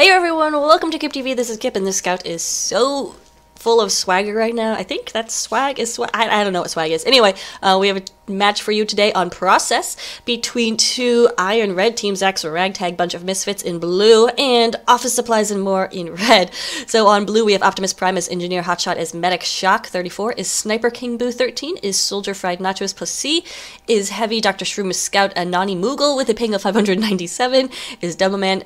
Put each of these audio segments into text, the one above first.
Hey everyone, welcome to Kip TV. This is Kip, and this scout is so full of swagger right now. I think that's swag is swag. I don't know what swag is. Anyway, we have a match for you today on Process between two Iron Red teams. Zach's a ragtag bunch of misfits in blue and office supplies and more in red. So on blue we have Optimus Prime as Engineer, Hotshot as Medic, Shock 34 is Sniper, King Boo 13 is Soldier, Fried Nachos plus C is Heavy, Dr. Shroom is Scout, and Nani Moogle with a ping of 597 is Demoman,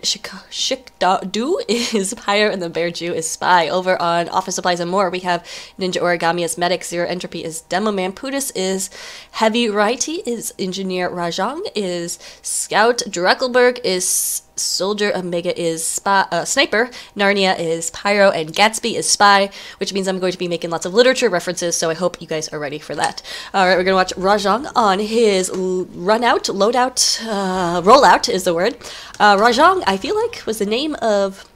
Shikdadu is Pyre, and the Bear Jew is Spy. Over on Office Supplies and more we have Ninja Origami as Medic, Zero Entropy is Demoman, Putis is Heavy, Righty is Engineer, Rajang is Scout, Dreckelberg is Soldier, Omega is Sniper, Narnia is Pyro, and Gatsby is Spy, which means I'm going to be making lots of literature references, so I hope you guys are ready for that. Alright, we're going to watch Rajang on his rollout is the word. Rajang, I feel like, was the name of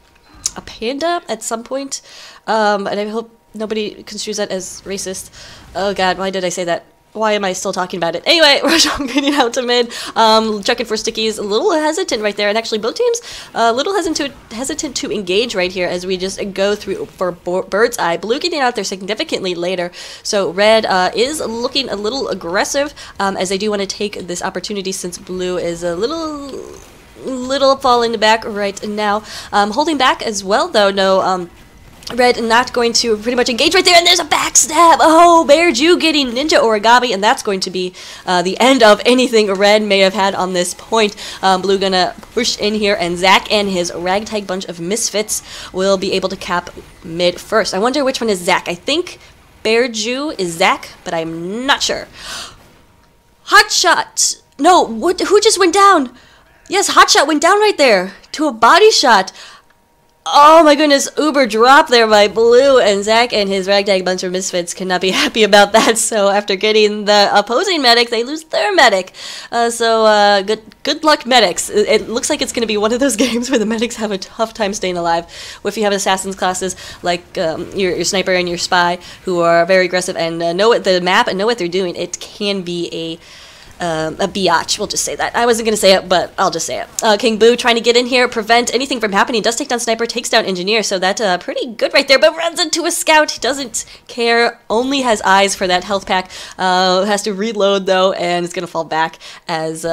a panda at some point, and I hope nobody construes that as racist. Oh god, why did I say that? Why am I still talking about it? Anyway, Rajang getting out to mid, checking for stickies, a little hesitant right there, and actually both teams a little hesitant to engage right here as we just go through for Bird's Eye. Blue getting out there significantly later, so Red is looking a little aggressive, as they do want to take this opportunity since Blue is a little falling back right now. Holding back as well though, no, Red not going to pretty much engage right there, and there's a backstab. Oh, Bear Jew getting Ninja Origami, and that's going to be the end of anything Red may have had on this point. Blue gonna push in here, and Zach and his ragtag bunch of misfits will be able to cap mid first. I wonder which one is Zach. I think Bear Jew is Zach, but I'm not sure. Hotshot! No, who just went down? Yes, Hotshot went down right there to a body shot. Oh my goodness, Uber dropped there by Blue, and Zach and his ragtag bunch of misfits cannot be happy about that. So after getting the opposing medic, they lose their medic. Good luck, medics. It looks like it's going to be one of those games where the medics have a tough time staying alive. If you have assassin's classes like your sniper and your spy who are very aggressive and know the map and know what they're doing, it can be a biatch, we'll just say that. I wasn't going to say it, but I'll just say it. King Boo trying to get in here, prevent anything from happening, does take down Sniper, takes down Engineer, so that's pretty good right there, but runs into a Scout. He doesn't care, only has eyes for that health pack, has to reload though, and is going to fall back as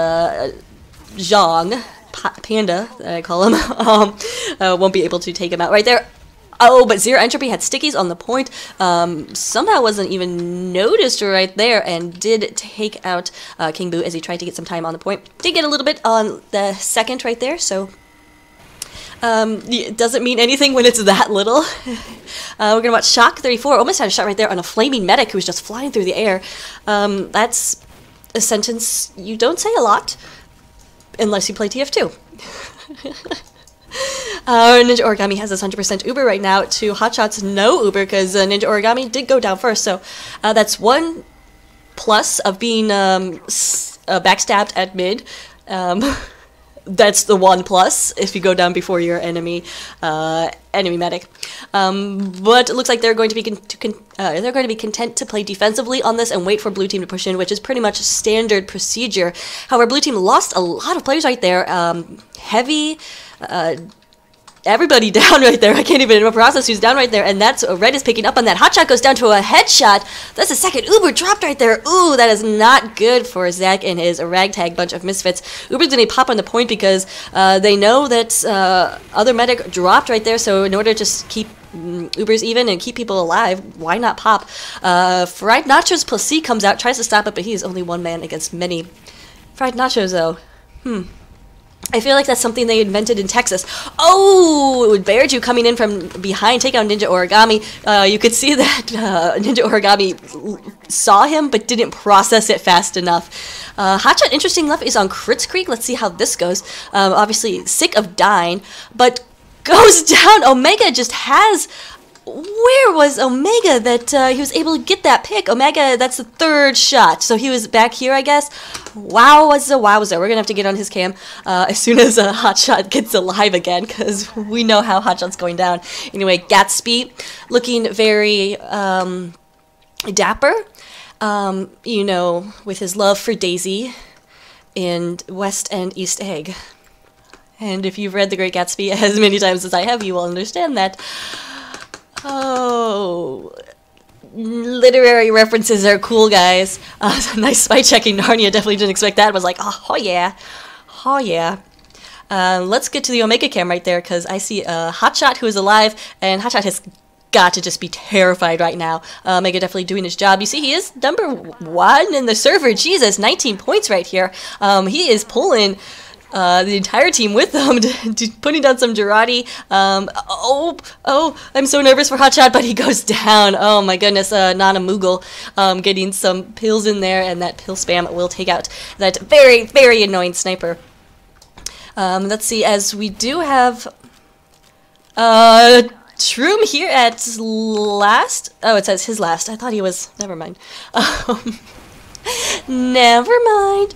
Zhang, Panda, I call him, won't be able to take him out right there. Oh, but Zero Entropy had stickies on the point, somehow wasn't even noticed right there, and did take out King Boo as he tried to get some time on the point. Did get a little bit on the second right there, so it doesn't mean anything when it's that little. We're gonna watch Shock 34, almost had a shot right there on a flaming medic who was just flying through the air. That's a sentence you don't say a lot, unless you play TF2. Ninja Origami has this 100% Uber right now to Hotshot's no Uber, because Ninja Origami did go down first, so that's one plus of being backstabbed at mid. That's the one plus if you go down before your enemy medic. But it looks like they're going to be content to play defensively on this and wait for blue team to push in, which is pretty much standard procedure. However, blue team lost a lot of players right there. Heavy, everybody down right there. I can't even process who's down right there, and that's Red is picking up on that. Hotshot goes down to a headshot. That's a second Uber dropped right there. Ooh, that is not good for Zach and his ragtag bunch of misfits. Uber's gonna pop on the point because they know that other medic dropped right there, so in order to just keep Ubers even and keep people alive, why not pop? Fried Nachos plus C comes out, tries to stop it, but he is only one man against many. Fried Nachos though, I feel like that's something they invented in Texas. Oh, Bear Jew coming in from behind, take out Ninja Origami. You could see that Ninja Origami saw him, but didn't process it fast enough. Hotshot, interesting enough, is on Crits Creek. Let's see how this goes. Obviously, sick of dying, but goes down. Omega just has... Where was Omega that he was able to get that pick? Omega, that's the third shot. So he was back here, I guess. Wowza, wowza. We're going to have to get on his cam as soon as Hotshot gets alive again, because we know how Hotshot's going down. Anyway, Gatsby looking very dapper, you know, with his love for Daisy and West and East Egg. And if you've read The Great Gatsby as many times as I have, you will understand that. Oh, literary references are cool, guys. Nice spy checking. Narnia definitely didn't expect that. Was like, oh yeah, oh yeah. Let's get to the Omega Cam right there, because I see Hotshot who is alive, and Hotshot has got to just be terrified right now. Omega definitely doing his job. You see, he is number 1 in the server. Jesus, 19 points right here. He is pulling the entire team with them, putting down some Girardi. Oh, I'm so nervous for Hotshot, but he goes down. Oh my goodness, Nana Moogle getting some pills in there, and that pill spam will take out that very, very annoying sniper. Let's see, as we do have Shroom here at last. Oh, it says his last. I thought he was, never mind. Never mind.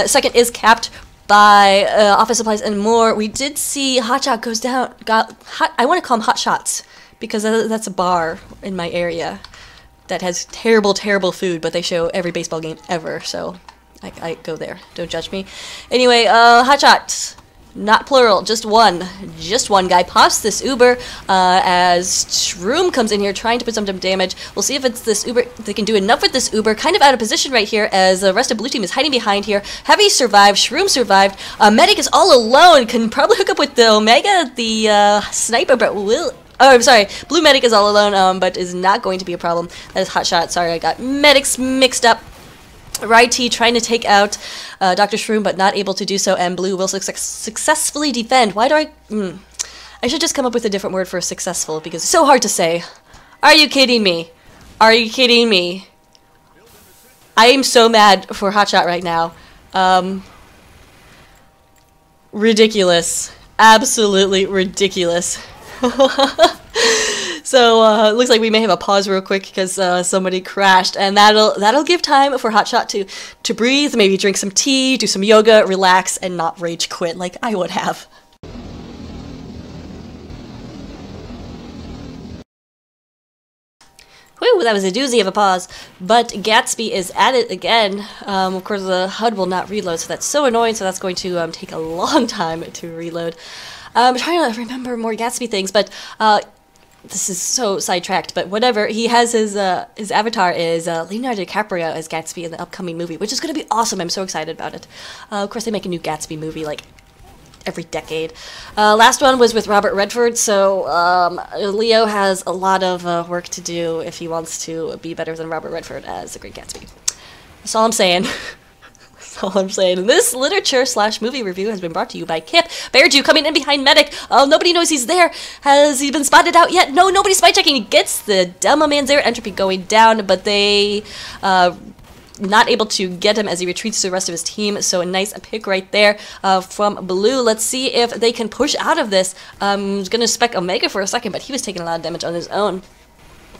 Second is capped by office supplies and more. We did see Hotshot goes down. I want to call him Hot Shots because that's a bar in my area that has terrible, terrible food, but they show every baseball game ever, so I go there. Don't judge me. Anyway, Hotshot. Not plural, just one. Just one guy pops this Uber as Shroom comes in here trying to put some damage. We'll see if it's this Uber. They can do enough with this Uber. Kind of out of position right here as the rest of blue team is hiding behind here. Heavy survived. Shroom survived. Medic is all alone. Can probably hook up with the Omega, the sniper, but will... Oh, I'm sorry. Blue Medic is all alone, but is not going to be a problem. That is Hotshot. Sorry, I got medics mixed up. Righty trying to take out Dr. Shroom, but not able to do so, and Blue will successfully defend. Why do I should just come up with a different word for successful, because it's so hard to say. Are you kidding me? Are you kidding me? I am so mad for Hotshot right now. Ridiculous. Absolutely ridiculous. So it looks like we may have a pause real quick because somebody crashed, and that'll give time for Hotshot to breathe, maybe drink some tea, do some yoga, relax, and not rage quit like I would have. Whew, that was a doozy of a pause. But Gatsby is at it again. Of course, the HUD will not reload, so that's so annoying. So that's going to take a long time to reload. I'm trying to remember more Gatsby things, but this is so sidetracked, but whatever. He has his avatar is Leonardo DiCaprio as Gatsby in the upcoming movie, which is going to be awesome. I'm so excited about it. Of course, they make a new Gatsby movie like every decade. Last one was with Robert Redford, so Leo has a lot of work to do if he wants to be better than Robert Redford as the Great Gatsby. That's all I'm saying. That's all I'm saying. And this literature/movie review has been brought to you by Kip. Bear Jew coming in behind Medic. Oh, nobody knows he's there. Has he been spotted out yet? No, nobody's spy checking. He gets the Delma Manzera entropy going down, but they not able to get him as he retreats to the rest of his team. So a nice pick right there from Blue. Let's see if they can push out of this. I'm going to spec Omega for a second, but he was taking a lot of damage on his own.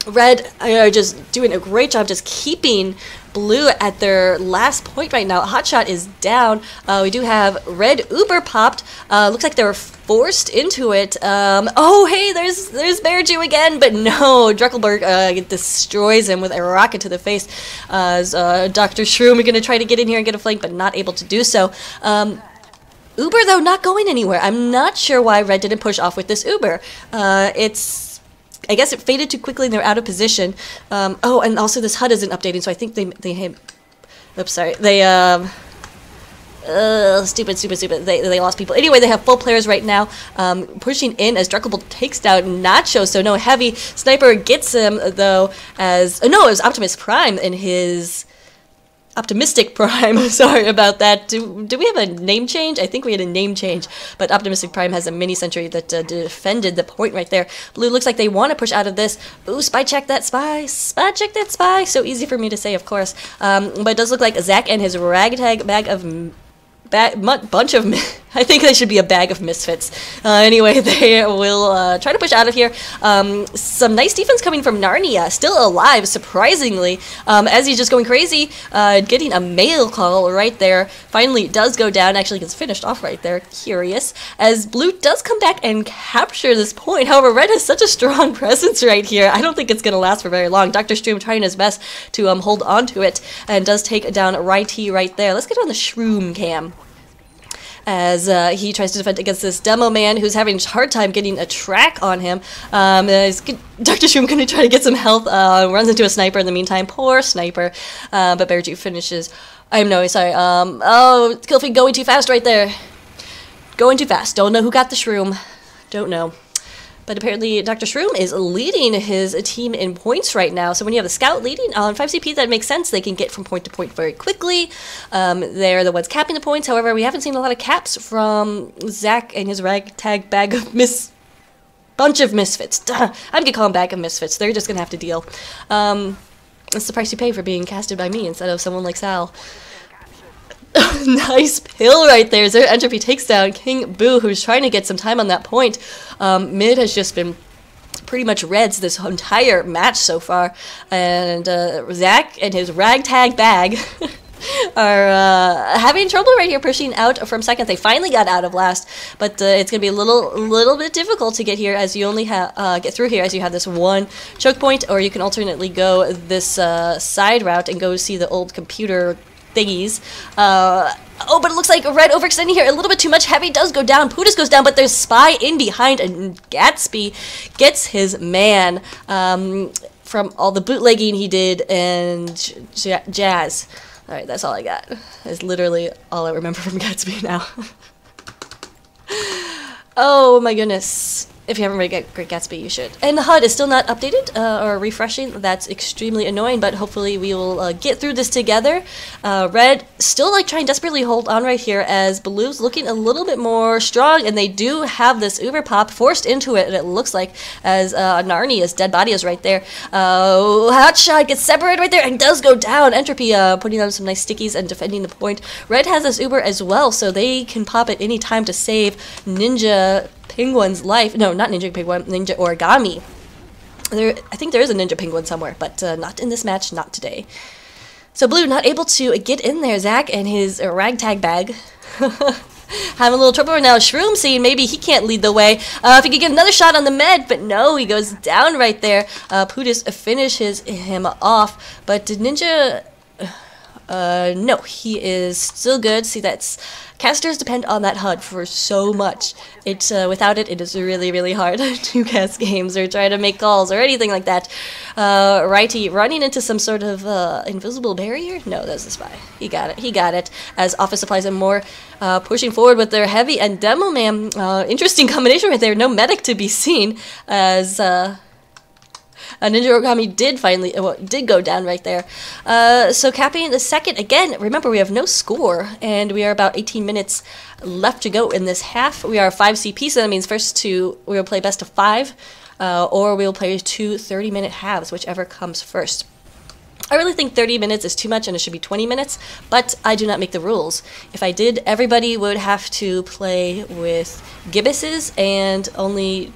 Red are just doing a great job just keeping Blue at their last point right now. Hotshot is down. We do have Red Uber popped. Looks like they were forced into it. Oh, hey, there's Bear Jew again, but no, Druckelberg destroys him with a rocket to the face. As Dr. Shroom are going to try to get in here and get a flank, but not able to do so. Uber, though, not going anywhere. I'm not sure why Red didn't push off with this Uber. I guess it faded too quickly and they're out of position. Oh, and also this HUD isn't updating, so I think they had... Oops, sorry. They, stupid. They lost people. Anyway, they have full players right now, pushing in as Druckelberg takes down Nacho, so no heavy. Sniper gets him, though, as... no, it was Optimus Prime in his... Optimistic Prime, sorry about that. Do we have a name change? I think we had a name change, but Optimistic Prime has a mini sentry that defended the point right there. Blue looks like they want to push out of this. Ooh, spy check that spy. Spy check that spy. So easy for me to say, of course. But it does look like Zach and his ragtag bag of... bunch of... I think they should be a bag of misfits. Anyway, they will try to push out of here. Some nice defense coming from Narnia. Still alive, surprisingly. As he's just going crazy, getting a mail call right there. Finally does go down. Actually gets finished off right there. Curious. As Blue does come back and capture this point. However, Red has such a strong presence right here. I don't think it's going to last for very long. Dr. Shroom trying his best to hold on to it. And does take down Righty right there. Let's get on the Shroom cam. as he tries to defend against this demo man who's having a hard time getting a track on him. Dr. Shroom going to try to get some health, runs into a sniper in the meantime. Poor sniper. But Bearju finishes. Sorry. Oh, Killfeed going too fast right there. Going too fast. Don't know who got the shroom. Don't know. But apparently Dr. Shroom is leading his team in points right now. So when you have the scout leading on 5CP, that makes sense. They can get from point to point very quickly. They're the ones capping the points. However, we haven't seen a lot of caps from Zach and his ragtag bag of bunch of misfits. Duh. I'm gonna call them bag of misfits. They're just gonna have to deal. It's the price you pay for being casted by me instead of someone like Sal. Nice pill right there. Zero Entropy takes down King Boo, who's trying to get some time on that point. Mid has just been pretty much reds this entire match so far. And Zach and his ragtag bag are having trouble right here pushing out from second. They finally got out of last, but it's going to be a little bit difficult to get here as you only have get through here as you have this one choke point, or you can alternately go this side route and go see the old computer thingies. Oh, but it looks like Red overextending here a little bit too much. Heavy does go down. Putis goes down, but there's Spy in behind, and Gatsby gets his man from all the bootlegging he did and Jazz. Alright, that's all I got. That's literally all I remember from Gatsby now. Oh my goodness. If you haven't read Great Gatsby, you should. And the HUD is still not updated or refreshing. That's extremely annoying, but hopefully we will get through this together. Red still trying desperately hold on right here as Blue's looking a little bit more strong, and they do have this Uber pop forced into it, and it looks like as Narnia's dead body is right there. Hotshot gets separated right there and does go down. Entropy putting on some nice stickies and defending the point. Red has this Uber as well, so they can pop at any time to save Ninja Penguin's life. No, not Ninja Penguin, Ninja Origami. I think there is a Ninja Penguin somewhere, but not in this match, not today. So Blue not able to get in there. Zach and his ragtag bag having a little trouble right now. Shroom seeing maybe he can't lead the way. If he could get another shot on the med, but no, he goes down right there. Putis finishes him off, but Ninja... no, he is still good. See, casters depend on that HUD for so much. Without it, it is really, really hard to cast games or try to make calls or anything like that. Righty running into some sort of invisible barrier? No, that's the Spy. He got it. He got it. As Office Supplies and more pushing forward with their Heavy and Demo Man. Interesting combination right there. No medic to be seen as... Ninja Origami did go down right there. So capping the second again. Remember, we have no score, and we are about 18 minutes left to go in this half. We are 5 CP, so that means we will play best of 5, or we will play 2 30-minute halves, whichever comes first. I really think 30 minutes is too much, and it should be 20 minutes, but I do not make the rules. If I did, everybody would have to play with Gibbuses and only...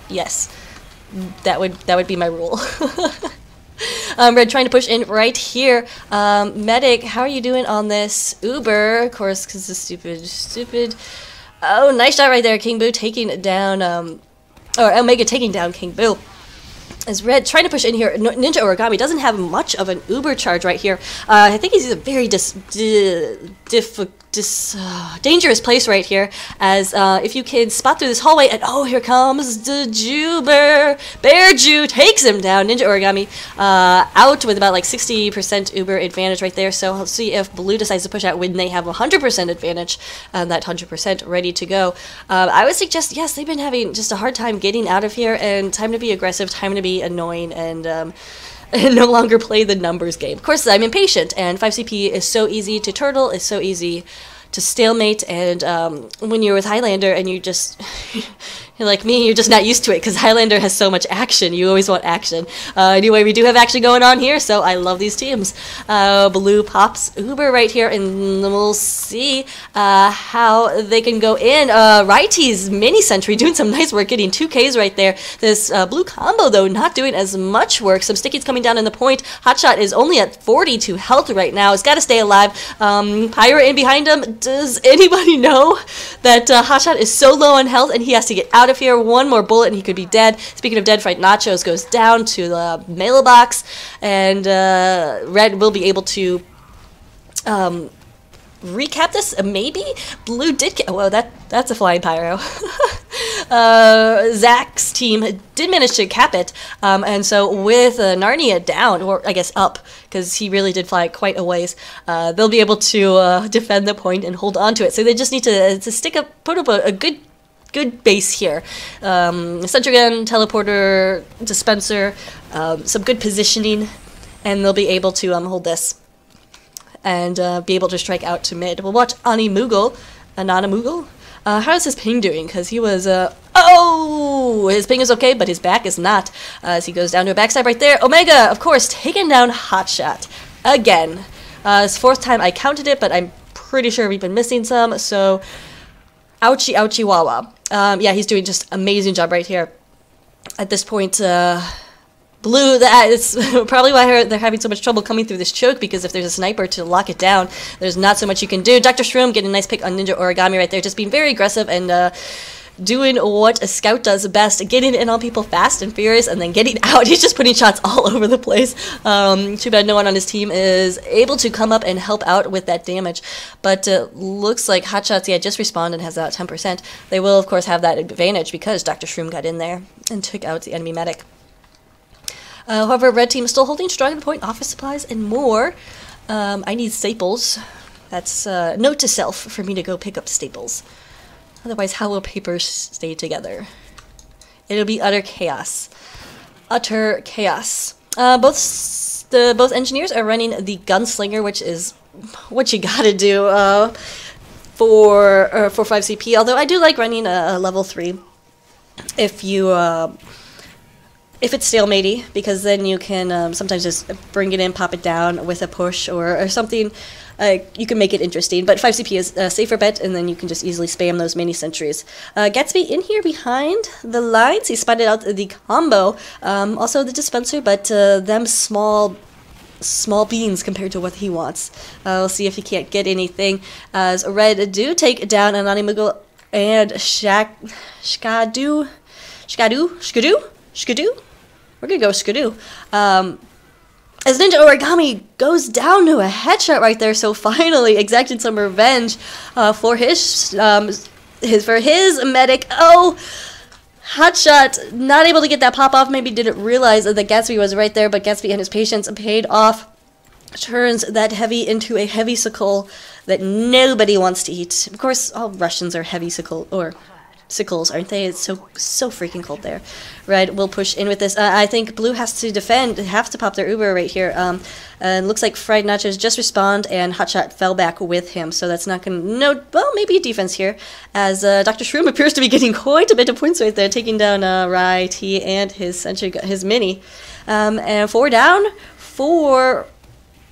Yes. That would be my rule. Red trying to push in right here. Medic, how are you doing on this Uber? Of course, because it's stupid. Oh, nice shot right there. King Boo taking down, or Omega taking down King Boo. As Red trying to push in here, Ninja Origami doesn't have much of an Uber charge right here. I think he's a very dangerous place right here, as if you can spot through this hallway, and oh, here comes the Juber. Bearju takes him down. Ninja Origami out with about like 60% Uber advantage right there, so we'll see if Blue decides to push out when they have 100% advantage, that 100% ready to go. I would suggest, yes, they've been having just a hard time getting out of here, and time to be aggressive, time to be annoying, and no longer play the numbers game. Of course, I'm impatient, and 5CP is so easy to turtle, it's so easy to stalemate, and when you're with Highlander and you just, you're like me, you're just not used to it, because Highlander has so much action. You always want action. Anyway, we do have action going on here, so I love these teams. Blue pops Uber right here, and we'll see how they can go in. Righty's mini sentry doing some nice work, getting 2Ks right there. This Blue combo, though, not doing as much work. Some stickies coming down in the point. Hotshot is only at 42 health right now. He's got to stay alive. Pirate in behind him. Does anybody know that Hotshot is so low on health and he has to get out of here? One more bullet and he could be dead. Speaking of dead, Fright Nachos goes down to the mailbox, and Red will be able to recap this. Maybe Blue did. Whoa, that's a flying pyro. Zach's team did manage to cap it, and so with Narnia down, or I guess up, because he really did fly quite a ways, they'll be able to defend the point and hold on to it. So they just need to put up a good base here. Sentry gun, teleporter, dispenser, some good positioning, and they'll be able to hold this and be able to strike out to mid. We'll watch Ananamoogle. How's his ping doing? Because he was, oh! His ping is okay, but his back is not. As he goes down to a backstab right there. Omega, of course, taking down Hotshot. Again. It's 4th time I counted it, but I'm pretty sure we've been missing some, so ouchie, ouchie, wah-wah. Yeah, he's doing just amazing job right here. At this point, Blue, that is probably why they're having so much trouble coming through this choke, because if there's a sniper to lock it down, there's not so much you can do. Dr. Shroom getting a nice pick on Ninja Origami right there, just being very aggressive and doing what a scout does best, getting in on people fast and furious and then getting out. He's just putting shots all over the place. Too bad no one on his team is able to come up and help out with that damage. But looks like Hotshots, yeah, just respawned and has about 10%. They will, of course, have that advantage because Dr. Shroom got in there and took out the enemy medic. However, red team is still holding strong at the point. Office supplies and more. I need staples. That's note to self for me to go pick up staples. Otherwise, how will papers stay together? It'll be utter chaos. Utter chaos. Both engineers are running the gunslinger, which is what you gotta do for 5CP. Although I do like running a level 3 if you. If it's stalematey, because then you can sometimes just bring it in, pop it down with a push or something. You can make it interesting, but 5CP is a safer bet, and then you can just easily spam those mini sentries. Gatsby in here behind the lines. He spotted out the combo, also the dispenser, but them small beans compared to what he wants. We'll see if he can't get anything. As Red do take down Ananimugul and Shkadu. We're gonna go Skidoo. As Ninja Origami goes down to a headshot right there, so finally exacting some revenge for his medic. Oh, Hotshot not able to get that pop off. Maybe didn't realize that Gatsby was right there, but Gatsby and his patience paid off. Turns that heavy into a heavy sickle that nobody wants to eat. Of course, all Russians are heavy sickles, aren't they? It's so freaking cold there. Red will push in with this. I think Blue has to defend, have to pop their Uber right here. And looks like Fried Nachos just respawned and Hotshot fell back with him, so that's not going to, well, maybe a defense here, as Dr. Shroom appears to be getting quite a bit of points right there, taking down Rai T and his mini. And 4 down for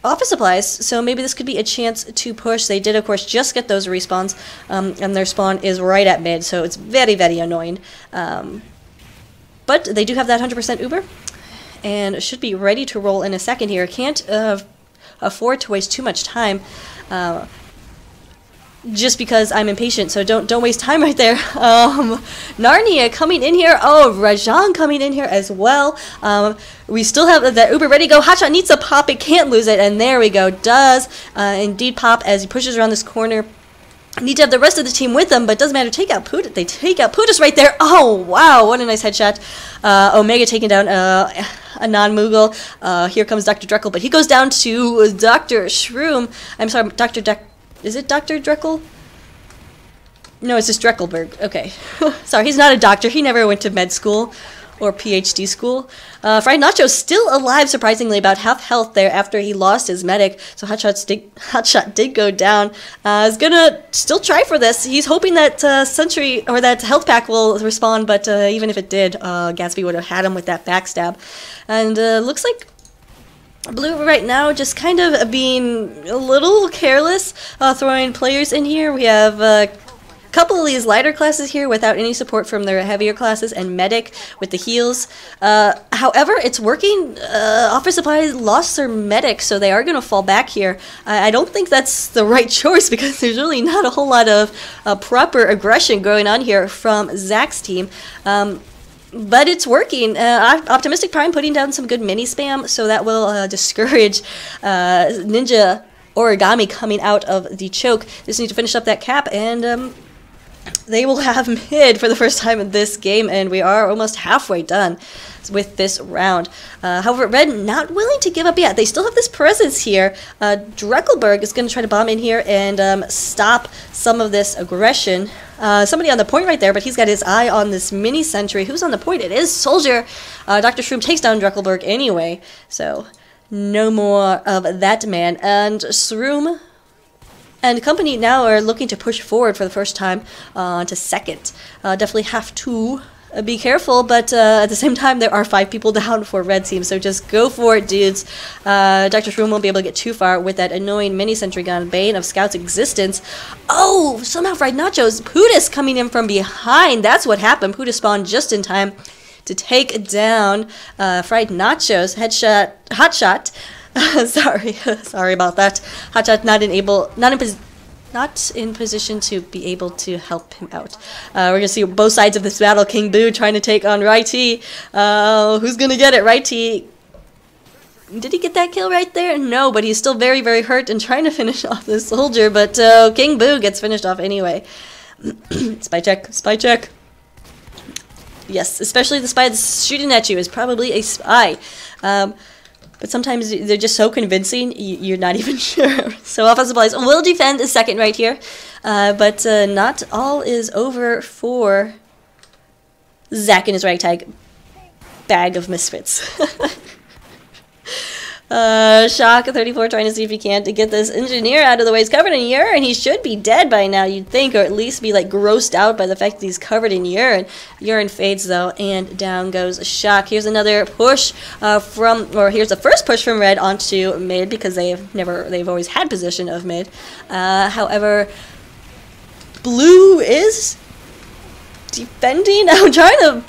office supplies, so maybe this could be a chance to push. They did, of course, just get those respawns, and their spawn is right at mid, so it's very, very annoying. But they do have that 100% Uber, and should be ready to roll in a second here. Can't afford to waste too much time, just because I'm impatient, so don't waste time right there. Narnia coming in here. Oh, Rajan coming in here as well. We still have that Uber ready to go. Hotshot needs to pop it, can't lose it, and there we go. Does indeed pop as he pushes around this corner. Need to have the rest of the team with them, but doesn't matter. Take out Put. They take out Putus right there. Oh wow, what a nice headshot. Omega taking down Ananamoogle. Here comes Dr. Dreckle, but he goes down to Dr. Shroom. I'm sorry, is it Dr. Dreckle? No, it's just Dreckelberg. Okay. Sorry, he's not a doctor. He never went to med school or PhD school. Fried Nacho still alive, surprisingly, about half health there after he lost his medic. So Hotshot did go down. Is gonna still try for this. He's hoping that Sentry or that health pack will respond, but even if it did, Gatsby would have had him with that backstab. And looks like Blue right now just kind of being a little careless, throwing players in here. We have a couple of these lighter classes here without any support from their heavier classes, and medic with the heals. However, it's working. Office Supply lost their medic, so they are going to fall back here. I don't think that's the right choice, because there's really not a whole lot of proper aggression going on here from Zach's team. But it's working. Optimistic Prime putting down some good mini spam, so that will discourage Ninja origami coming out of the choke. Just need to finish up that cap, and they will have mid for the first time in this game, and we are almost halfway done with this round. However, Red not willing to give up yet. They still have this presence here. Dreckelberg is going to try to bomb in here and stop some of this aggression. Somebody on the point right there, but he's got his eye on this mini sentry. Who's on the point? It is Soldier. Dr. Shroom takes down Dreckelberg anyway, so no more of that man. And Shroom and company now are looking to push forward for the first time to second. Definitely have to be careful, but at the same time, there are 5 people down for Red Team, so just go for it, dudes. Dr. Shroom won't be able to get too far with that annoying mini-sentry gun, bane of Scout's existence. Oh, somehow Fried Nachos. Pootis coming in from behind. That's what happened. Pootis spawned just in time to take down Fried Nachos. Headshot, hotshot. sorry about that. Hotshot not in position to be able to help him out. We're gonna see both sides of this battle. King Boo trying to take on Righty. Who's gonna get it? Righty. Did he get that kill right there? No, but he's still very, very hurt and trying to finish off the soldier. But King Boo gets finished off anyway. Spy check. Spy check. Yes, especially the spy that's shooting at you is probably a spy. But sometimes they're just so convincing, you're not even sure. So offensive plays will defend a second right here. But not all is over for Zach and his ragtag bag of misfits. Shock 34 trying to see if he can to get this engineer out of the way. He's covered in urine. He should be dead by now, you'd think, or at least be like grossed out by the fact that he's covered in urine. Urine fades though, and down goes Shock. Here's another push here's the first push from Red onto mid, because they've always had position of mid. However, Blue is defending. I'm trying to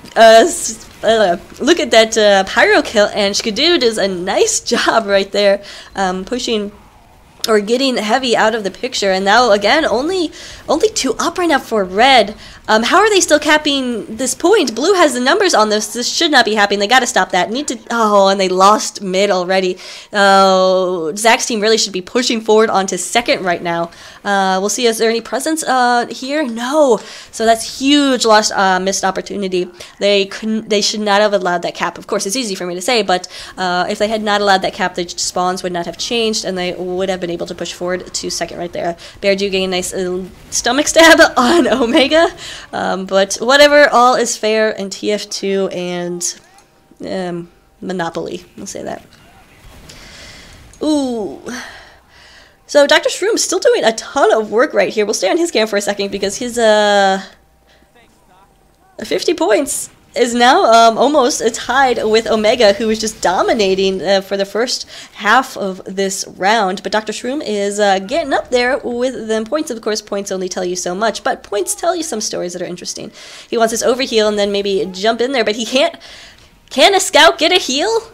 look at that pyro kill, and Skadoo does a nice job right there, pushing or getting heavy out of the picture. And now again, only 2 up right now for Red. How are they still capping this point? Blue has the numbers on this. This should not be happening. They got to stop that. And they lost mid already. Zach's team really should be pushing forward onto second right now. We'll see. Is there any presence here? No. So that's huge missed opportunity. They should not have allowed that cap. Of course, it's easy for me to say, but if they had not allowed that cap, the spawns would not have changed, and they would have been able to push forward to second right there. Bear Jew getting a nice stomach stab on Omega. But whatever, all is fair in TF2 and Monopoly. We'll say that. Ooh. So Dr. Shroom's still doing a ton of work right here. We'll stay on his cam for a second because his 50 points is now almost tied with Omega, who is just dominating for the first half of this round. But Dr. Shroom is getting up there with them points. Of course, points only tell you so much, but points tell you some stories that are interesting. He wants this overheal and then maybe jump in there, but he can't. Can a Scout get a heal?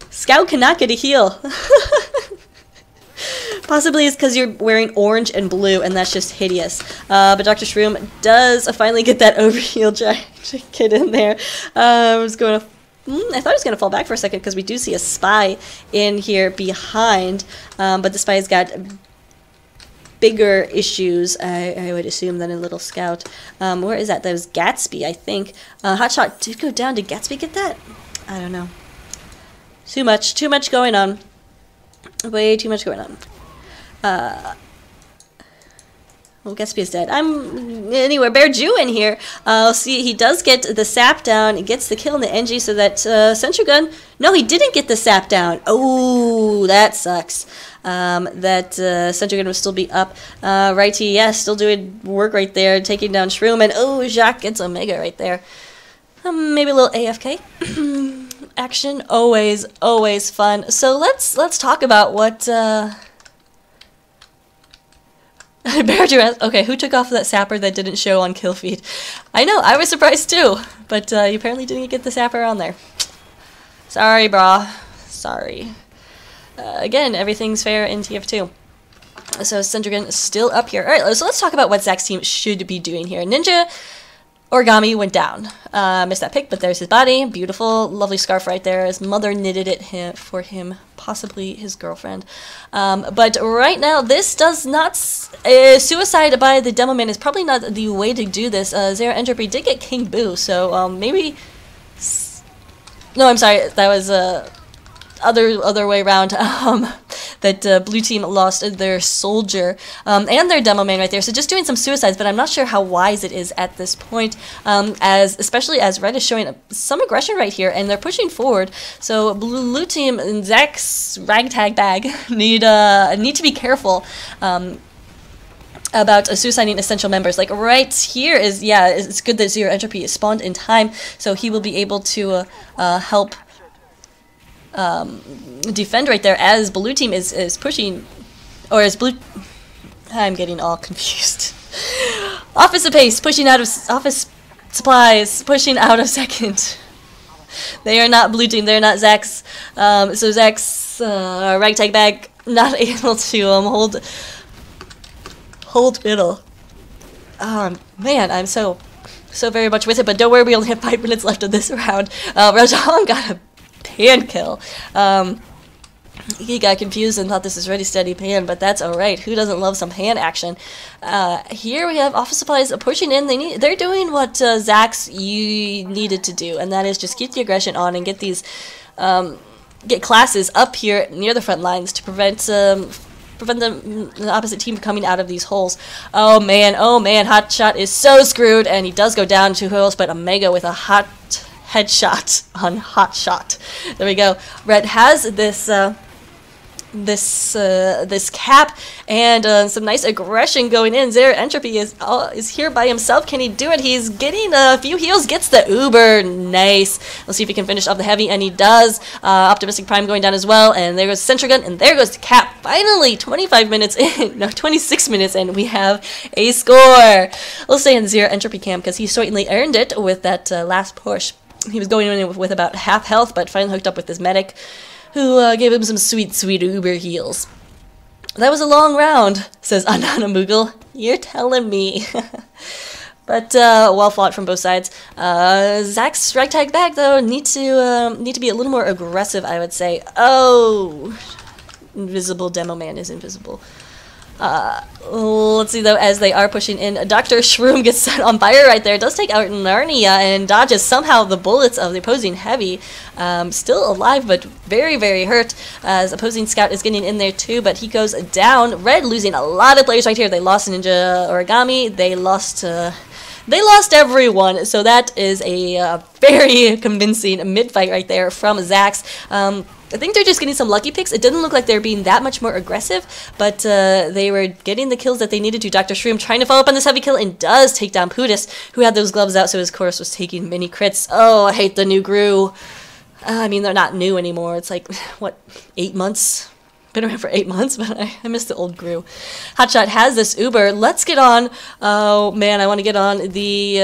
Scout cannot get a heal. Possibly it's because you're wearing orange and blue, and that's just hideous. But Dr. Shroom does finally get that overheal try to get in there. I thought he was going to fall back for a second because we do see a spy in here behind. But the spy's got bigger issues, I would assume, than a little Scout. Where is that? That was Gatsby, I think. Hotshot did go down. Did Gatsby get that? I don't know. Too much going on. Way too much going on. Well, Gatsby is dead. Anyway, Bear Jew in here. See, he does get the sap down. He gets the kill in the NG, so that sentry gun. No, he didn't get the sap down. Oh, that sucks. That sentry gun will still be up. Righty, yeah, still doing work right there, taking down Shroom, and oh, Jacques gets Omega right there. Maybe a little AFK action. Always fun. So let's talk about what. Bear Jew asked, okay, who took off that sapper that didn't show on kill feed? I know, I was surprised too, but you apparently didn't get the sapper on there. Sorry, brah. Sorry. Again, everything's fair in TF2. So Sendrigan is still up here. Alright, so let's talk about what Zach's team should be doing here. Ninja, Origami went down. Missed that pick, but there's his body. Beautiful, lovely scarf right there. His mother knitted it for him, possibly his girlfriend. But right now, this does not... suicide by the Demo Man is probably not the way to do this. Zero Entropy did get King Boo, so maybe... No, I'm sorry, that was... other way around, that blue team lost their soldier and their demo man right there, so just doing some suicides, but I'm not sure how wise it is at this point, especially as red is showing some aggression right here, and they're pushing forward, so blue team and Zach's ragtag bag need to be careful about suiciding essential members. Like right here is, yeah, it's good that Zero Entropy is spawned in time, so he will be able to help defend right there as blue team is pushing, or as blue... I'm getting all confused. Office Apace pushing out of office supplies, pushing out of second. They are not blue team, they're not Zach's, so Zach's ragtag bag not able to hold middle. Man, I'm so very much with it, but don't worry, we only have 5 minutes left of this round. Rajan got a pan kill. He got confused and thought this is ready, steady, pan, but that's alright. Who doesn't love some pan action? Here we have Office Supplies pushing in. They're doing what Zach's needed to do, and that is just keep the aggression on and get these get classes up here near the front lines to prevent the opposite team coming out of these holes. Oh man, Hotshot is so screwed, and he does go down 2 holes, but Omega with a hot headshot on Hotshot. There we go. Red has this this cap and some nice aggression going in. Zero Entropy is here by himself. Can he do it? He's getting a few heals, gets the Uber. Nice. Let's see if he can finish off the heavy, and he does. Optimistic Prime going down as well, and there goes Sentry Gun, and there goes the cap. Finally, 25 minutes in, no, 26 minutes in, we have a score. We'll stay in Zero Entropy camp because he certainly earned it with that last push. He was going in with about half health, but finally hooked up with his medic, who gave him some sweet Uber heals. That was a long round, says Anana Moogle. You're telling me. But well fought from both sides. Zach's ragtag bag though need to be a little more aggressive, I would say. Oh, invisible Demo Man is invisible. Let's see though, as they are pushing in, Dr. Shroom gets set on fire right there. Does take out Narnia and dodges somehow the bullets of the opposing heavy. Still alive, but very hurt, as opposing scout is getting in there too, but he goes down. Red losing a lot of players right here. They lost Ninja Origami. They lost everyone, so that is a very convincing mid-fight right there from Zax. I think they're just getting some lucky picks. It didn't look like they're being that much more aggressive, but they were getting the kills that they needed to. Dr. Shroom trying to follow up on this heavy kill and does take down Pudis, who had those gloves out, so his course was taking many crits. Oh, I hate the new Gru. I mean, they're not new anymore. It's like, what, 8 months? Been around for 8 months, but I miss the old Gru. Hotshot has this Uber. Let's get on. Oh man, I want to get on the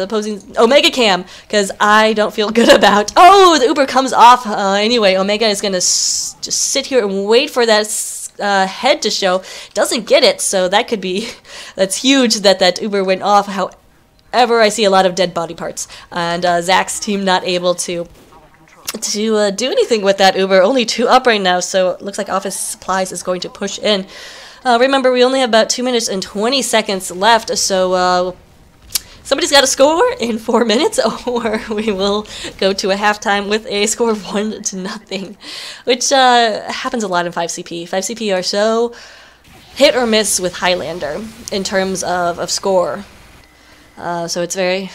opposing Omega cam because I don't feel good about. Oh, the Uber comes off. Anyway, Omega is gonna just sit here and wait for that head to show. Doesn't get it, so that could be. That's huge that Uber went off. However, I see a lot of dead body parts, and Zach's team not able to do anything with that Uber. Only 2 up right now, so it looks like Office Supplies is going to push in. Remember, we only have about 2 minutes and 20 seconds left, so somebody's got to score in 4 minutes, or we will go to a halftime with a score of 1-0, which happens a lot in 5CP. 5CP are so hit or miss with Highlander in terms of score, so it's very...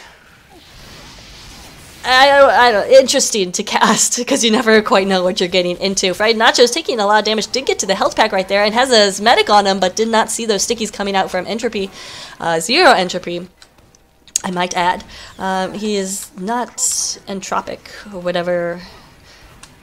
I don't know, interesting to cast because you never quite know what you're getting into. Fried Nacho's taking a lot of damage, did get to the health pack right there and has his medic on him, but did not see those stickies coming out from Entropy. Zero Entropy, I might add. He is not entropic or whatever.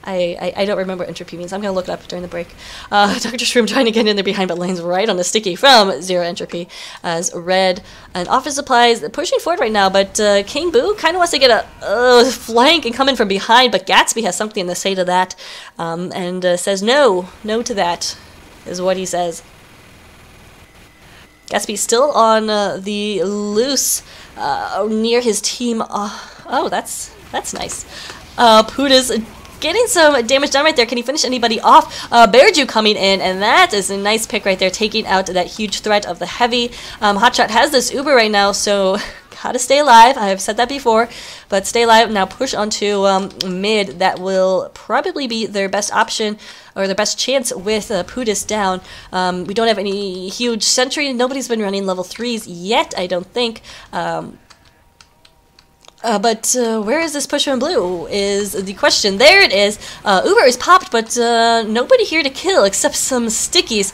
I don't remember what Entropy means. I'm going to look it up during the break. Dr. Shroom trying to get in there behind, but lands right on the sticky from Zero Entropy as Red and Office Supplies pushing forward right now, but King Boo kind of wants to get a flank and come in from behind, but Gatsby has something to say to that, and says no to that, is what he says. Gatsby still on the loose near his team. Oh, that's nice. Puda's getting some damage done right there. Can he finish anybody off? Bearju coming in, and that is a nice pick right there, taking out that huge threat of the heavy. Hotshot has this Uber right now, so gotta stay alive. I've said that before, but stay alive. Now push onto mid. That will probably be their best option, or their best chance with Pudis down. We don't have any huge sentry. Nobody's been running level 3s yet, I don't think. But where is this pusher in blue is the question. There it is. Uber is popped, but nobody here to kill except some stickies.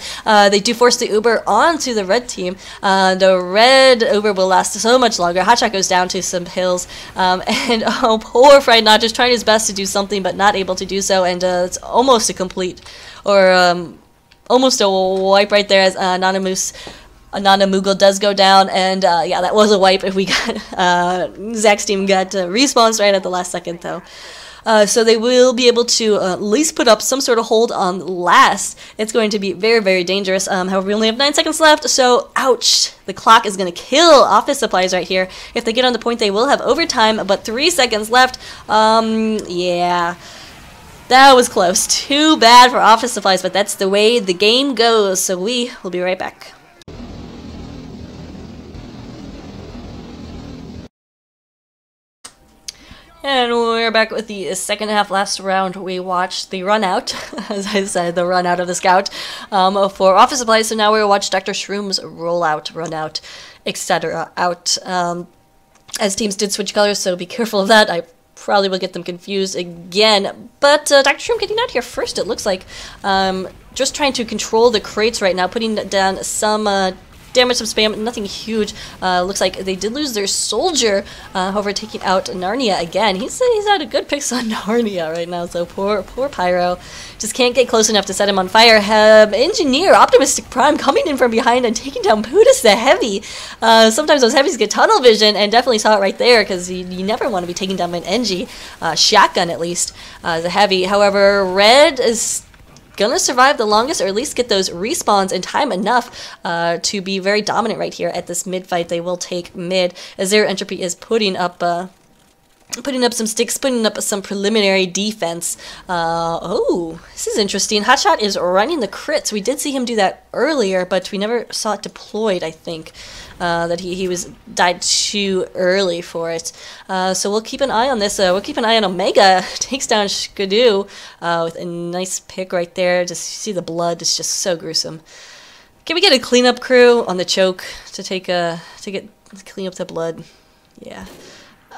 They do force the Uber onto the red team. The red Uber will last so much longer. Hotshot goes down to some hills. And oh, poor Frightened just trying his best to do something, but not able to do so. And it's almost a complete, or almost a wipe right there as Anana Moogle does go down, and yeah, that was a wipe if we got, Zach's team got respawns right at the last second though. So they will be able to at least put up some sort of hold on last. It's going to be very, very dangerous. However, we only have 9 seconds left, so ouch. The clock is going to kill Office Supplies right here. If they get on the point, they will have overtime, but 3 seconds left. Yeah. That was close. Too bad for Office Supplies, but that's the way the game goes, so we will be right back. And we're back with the second half. Last round, we watched the run out, as I said, the run out of the scout for Office Supplies. So now we'll watch Dr. Shroom's rollout, run out, etc. out. As teams did switch colors, so be careful of that. I probably will get them confused again. But Dr. Shroom getting out here first, it looks like. Just trying to control the crates right now, putting down some damage, some spam, nothing huge. Looks like they did lose their soldier, however, taking out Narnia again. He's had a good picks on Narnia right now, so poor Pyro. Just can't get close enough to set him on fire. Engineer, Optimistic Prime, coming in from behind and taking down Pudis the Heavy. Sometimes those heavies get tunnel vision, and definitely saw it right there, because you never want to be taking down an Engie. Shotgun, at least, the Heavy. However, Red is gonna survive the longest, or at least get those respawns in time enough to be very dominant right here at this mid fight. They will take mid, as their entropy is putting up some sticks, putting up some preliminary defense. Oh, this is interesting. Hotshot is running the crits. We did see him do that earlier, but we never saw it deployed, I think. That he died too early for it. So we'll keep an eye on this. We'll keep an eye on Omega. Takes down Skidoo with a nice pick right there. Just see the blood. It's just so gruesome. Can we get a cleanup crew on the choke to clean up the blood? Yeah.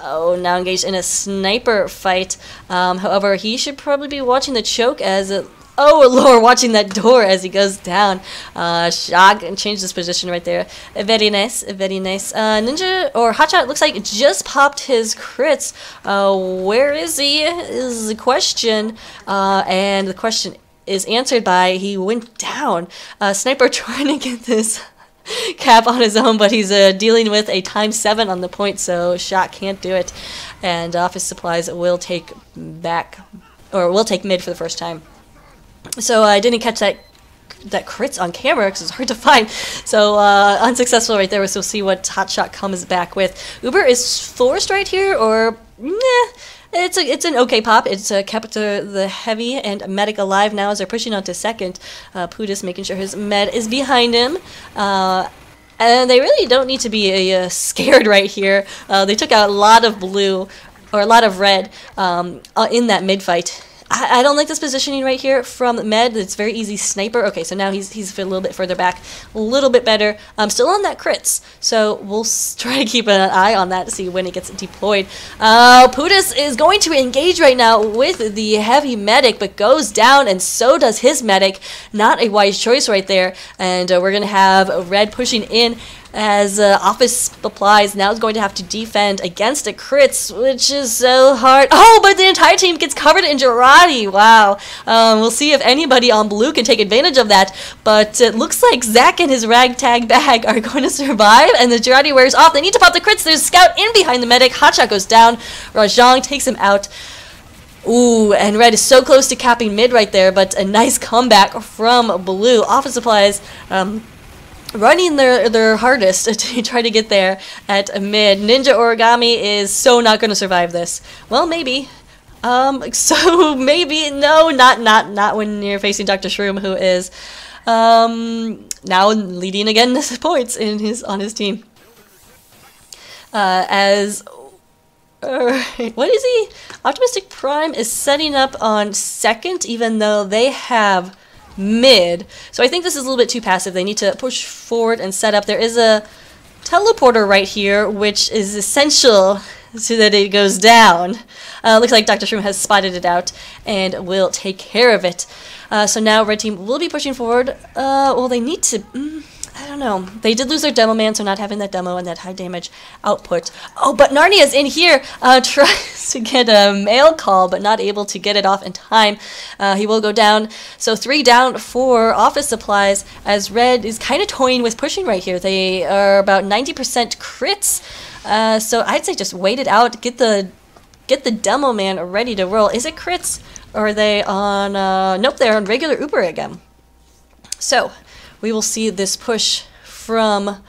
Oh, now engaged in a sniper fight. However, he should probably be watching the choke as oh, Lord, watching that door as he goes down. Shock and change his position right there. Very nice, very nice. Ninja, or Hotshot, looks like it just popped his crits. Where is he, is the question. And the question is answered by he went down. Sniper trying to get this cap on his own, but he's dealing with a ×7 on the point, so Shot can't do it. And Office Supplies will take will take mid for the first time. So I didn't catch that crits on camera because it's hard to find. So unsuccessful right there. So we'll see what Hotshot comes back with. Uber is forced right here, or it's an okay pop. It's kept the Heavy and Medic alive now as they're pushing on to second. Pudis making sure his med is behind him. And they really don't need to be scared right here. They took out a lot of blue, or a lot of red, in that mid fight. I don't like this positioning right here from Med. It's very easy sniper. Okay, so now he's a little bit further back, a little bit better. Still on that crits, so we'll try to keep an eye on that to see when it gets deployed. Pudis is going to engage right now with the Heavy Medic, but goes down, and so does his Medic. Not a wise choice right there, and we're going to have Red pushing in as Office Supplies now is going to have to defend against the crits, which is so hard. Oh, but the entire team gets covered in Girardi. Wow. We'll see if anybody on blue can take advantage of that, but it looks like Zach and his ragtag bag are going to survive, and the Girardi wears off. They need to pop the crits. There's a scout in behind the medic. Hotshot goes down. Rajang takes him out. Ooh, and Red is so close to capping mid right there, but a nice comeback from blue. Office Supplies running their hardest to try to get there at mid. Ninja Origami is so not going to survive this. Well, maybe. So maybe no, not when you're facing Dr. Shroom, who is now leading again points on his team. What is he? Optimistic Prime is setting up on second, even though they have mid. So I think this is a little bit too passive. They need to push forward and set up. There is a teleporter right here, which is essential so that it goes down. Looks like Dr. Shroom has spotted it out and will take care of it. So now red team will be pushing forward. Well, they need to... I don't know. They did lose their demo man, so not having that demo and that high damage output. Oh, but Narnia's in here, tries to get a mail call, but not able to get it off in time. He will go down. So 3 down for office supplies, as red is kind of toying with pushing right here. They are about 90% crits. So I'd say just wait it out, get the demo man ready to roll. Is it crits? Or are they on, nope, they're on regular Uber again. So we will see this push from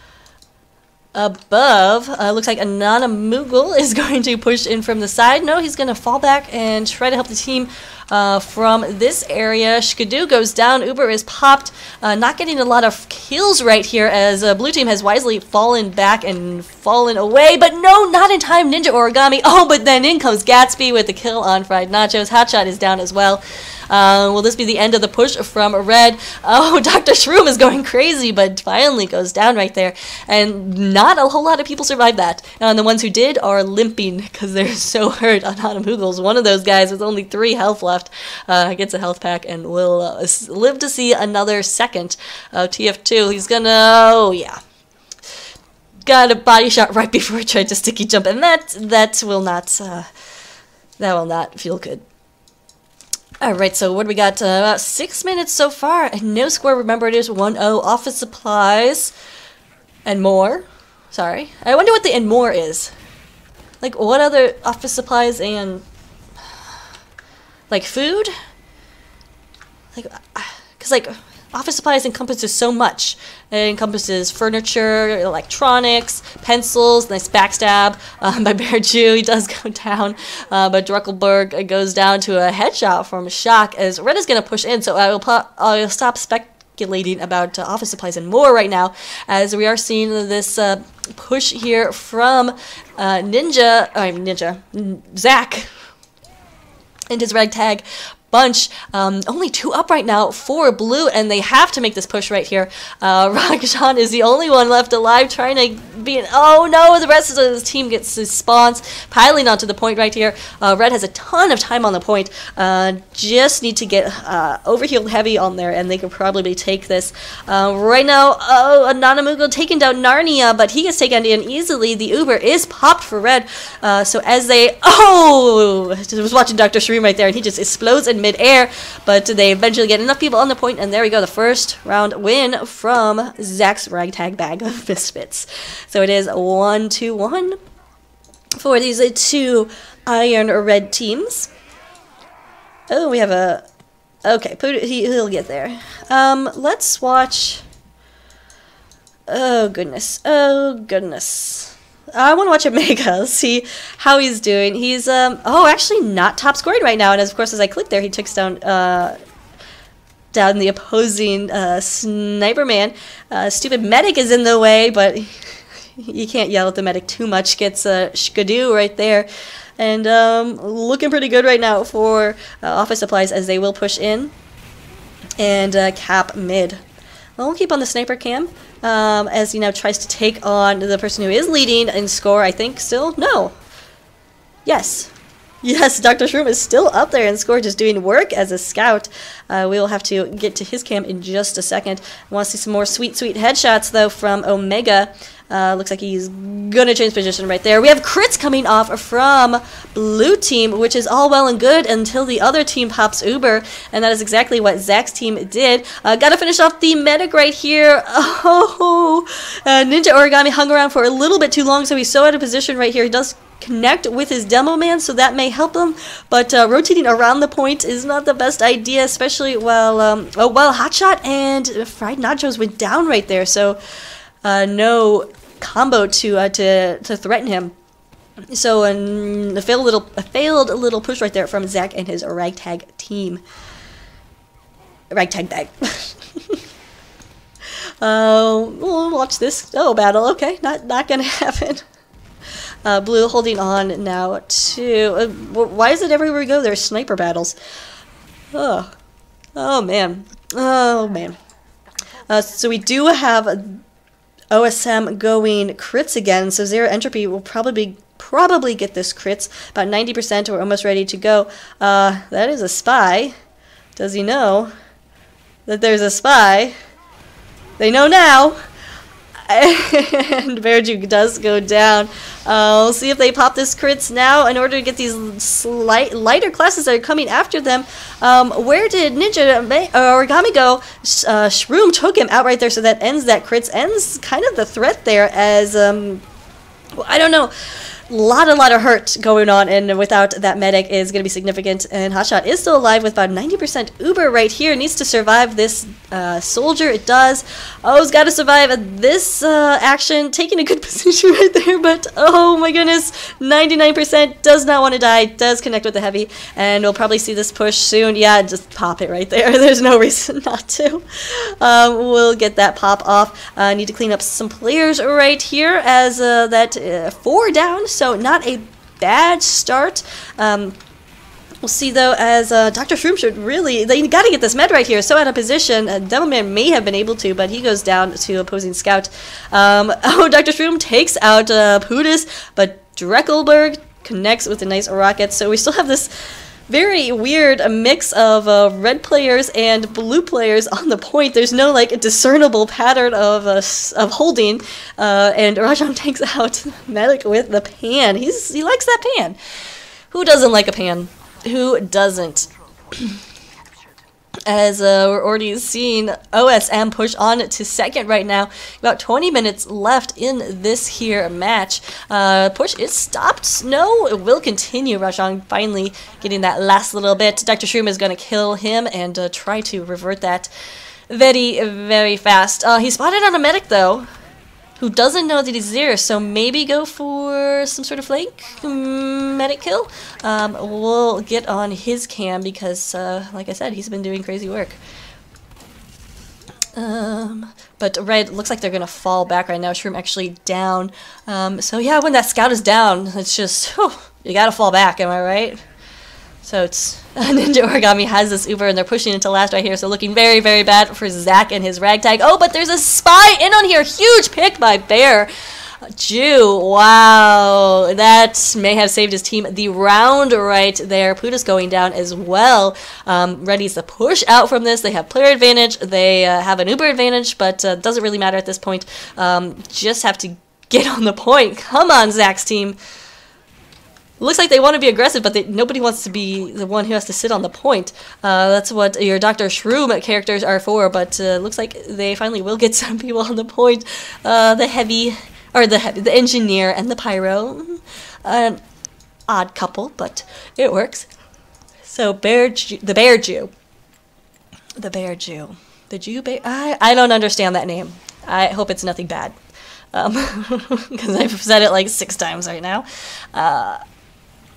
above. Looks like Anana Moogle is going to push in from the side. No, he's going to fall back and try to help the team from this area. Shkadoo goes down. Uber is popped. Not getting a lot of kills right here as blue team has wisely fallen back and fallen away. But no, not in time. Ninja Origami. Oh, but then in comes Gatsby with the kill on Fried Nachos. Hotshot is down as well. Will this be the end of the push from red? Oh, Dr. Shroom is going crazy, but finally goes down right there. And not a whole lot of people survived that. And the ones who did are limping because they're so hurt on Hanamoogles. One of those guys with only 3 health left gets a health pack and will live to see another second TF2. He's gonna, oh yeah. Got a body shot right before he tried to sticky jump, and that will not feel good. Alright, so what do we got? About 6 minutes so far, and no score. Remember, it is 1-0. Office supplies and more. Sorry. I wonder what the and more is. Like, what other office supplies and... like, food? Like, because, like... office supplies encompasses so much. It encompasses furniture, electronics, pencils, nice backstab by Bear Jew. He does go down, but Druckelberg goes down to a headshot from Shock as red is going to push in, so I'll stop speculating about office supplies and more right now, as we are seeing this push here from Zach and his ragtag bunch. Only 2 up right now for blue, and they have to make this push right here. Rakshan is the only one left alive, trying to be an, oh no, the rest of the team gets his spawns, piling onto the point right here. Red has a ton of time on the point, just need to get overhealed heavy on there, and they could probably take this. Right now, oh, Ananamugo taking down Narnia, but he gets taken in easily. The Uber is popped for red, so as they, oh, I was watching Dr. Shroom right there, and he just explodes in mid-air, but they eventually get enough people on the point, and there we go, the first round win from Zach's ragtag bag of Misfits. So it is 1-1 for these 2 iron red teams. Oh, we have a, okay, he'll get there. Let's watch, oh goodness, I want to watch Omega, see how he's doing. He's, oh, actually not top scoring right now. And of course, as I click there, he takes down the opposing sniper man. Stupid medic is in the way, but you can't yell at the medic too much. Gets a Shkadoo right there. And looking pretty good right now for office supplies, as they will push in and cap mid. Well, we'll keep on the sniper cam. As he now tries to take on the person who is leading in score, I think, still? No. Yes. Yes, Dr. Shroom is still up there in score, just doing work as a scout. We will have to get to his cam in just a second. I want to see some more sweet, sweet headshots, though, from Omega. Looks like he's going to change position right there. We have crits coming off from blue team, which is all well and good until the other team pops Uber, and that is exactly what Zach's team did. Got to finish off the medic right here. Oh, Ninja Origami hung around for a little bit too long, so he's so out of position right here. He does connect with his demo man, so that may help him. But rotating around the point is not the best idea, especially while Hotshot and Fried Nachos went down right there. So no combo to threaten him. So a failed little push right there from Zach and his ragtag team. Ragtag bag. We'll watch this battle. Okay, not gonna happen. Blue holding on now to. Why is it everywhere we go there's sniper battles? Oh man. So we do have OSM going crits again. So Zero Entropy will probably get this crits. About 90%. We're almost ready to go. That is a spy. Does he know that there's a spy? They know now. And Bearjuke does go down. We'll see if they pop this crits now in order to get these lighter classes that are coming after them. Where did Origami go? Shroom took him out right there, so that ends that crits. Ends kind of the threat there as, I don't know. A lot of hurt going on, and without that medic is going to be significant. And Hotshot is still alive with about 90% Uber right here. Needs to survive this soldier. It does. Oh, it's got to survive this action. Taking a good position right there, but oh my goodness, 99% does not want to die. Does connect with the heavy, and we'll probably see this push soon. Yeah, just pop it right there. There's no reason not to. We'll get that pop off. Need to clean up some players right here as that 4 down. So not a bad start. We'll see though as Dr. Shroom should really, they got to get this med right here. So out of position, Devilman may have been able to, but he goes down to opposing scout. Dr. Shroom takes out Pudis, but Dreckelberg connects with a nice rocket. So we still have this very weird mix of red players and blue players on the point. There's no like discernible pattern of holding, and Rajan takes out Medic with the pan. He likes that pan. Who doesn't like a pan? Who doesn't? As we're already seeing OSM push on to second right now. About 20 minutes left in this here match. Push is stopped. No, it will continue. Rajan finally getting that last little bit. Dr. Shroom is going to kill him and try to revert that very, very fast. He's spotted on a medic though, who doesn't know that he's there, so maybe go for some sort of flank medic kill. We'll get on his cam because, like I said, he's been doing crazy work. But red looks like they're gonna fall back right now. Shroom actually down. So yeah, when that scout is down, it's just, you gotta fall back, am I right? So it's Ninja Origami has this Uber and they're pushing into last right here, so looking very, very bad for Zach and his ragtag. Oh, but there's a spy in on here. Huge pick by Bear. Jew, wow, that may have saved his team the round right there. Pluto's going down as well. Ready's to push out from this. They have player advantage. They have an Uber advantage, but doesn't really matter at this point. Just have to get on the point. Come on, Zach's team. Looks like they want to be aggressive, but nobody wants to be the one who has to sit on the point. That's what your Dr. Shroom characters are for, but looks like they finally will get some people on the point. The engineer and the pyro. Odd couple, but it works. So the bear Jew. The Jew bear? I don't understand that name. I hope it's nothing bad. Because I've said it like 6 times right now.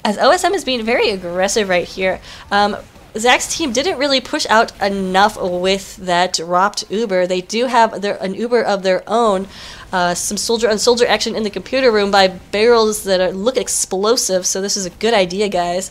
As OSM is being very aggressive right here. Zach's team didn't really push out enough with that dropped Uber. They do have an Uber of their own. Some soldier-on-soldier action in the computer room by barrels that look explosive, so this is a good idea, guys.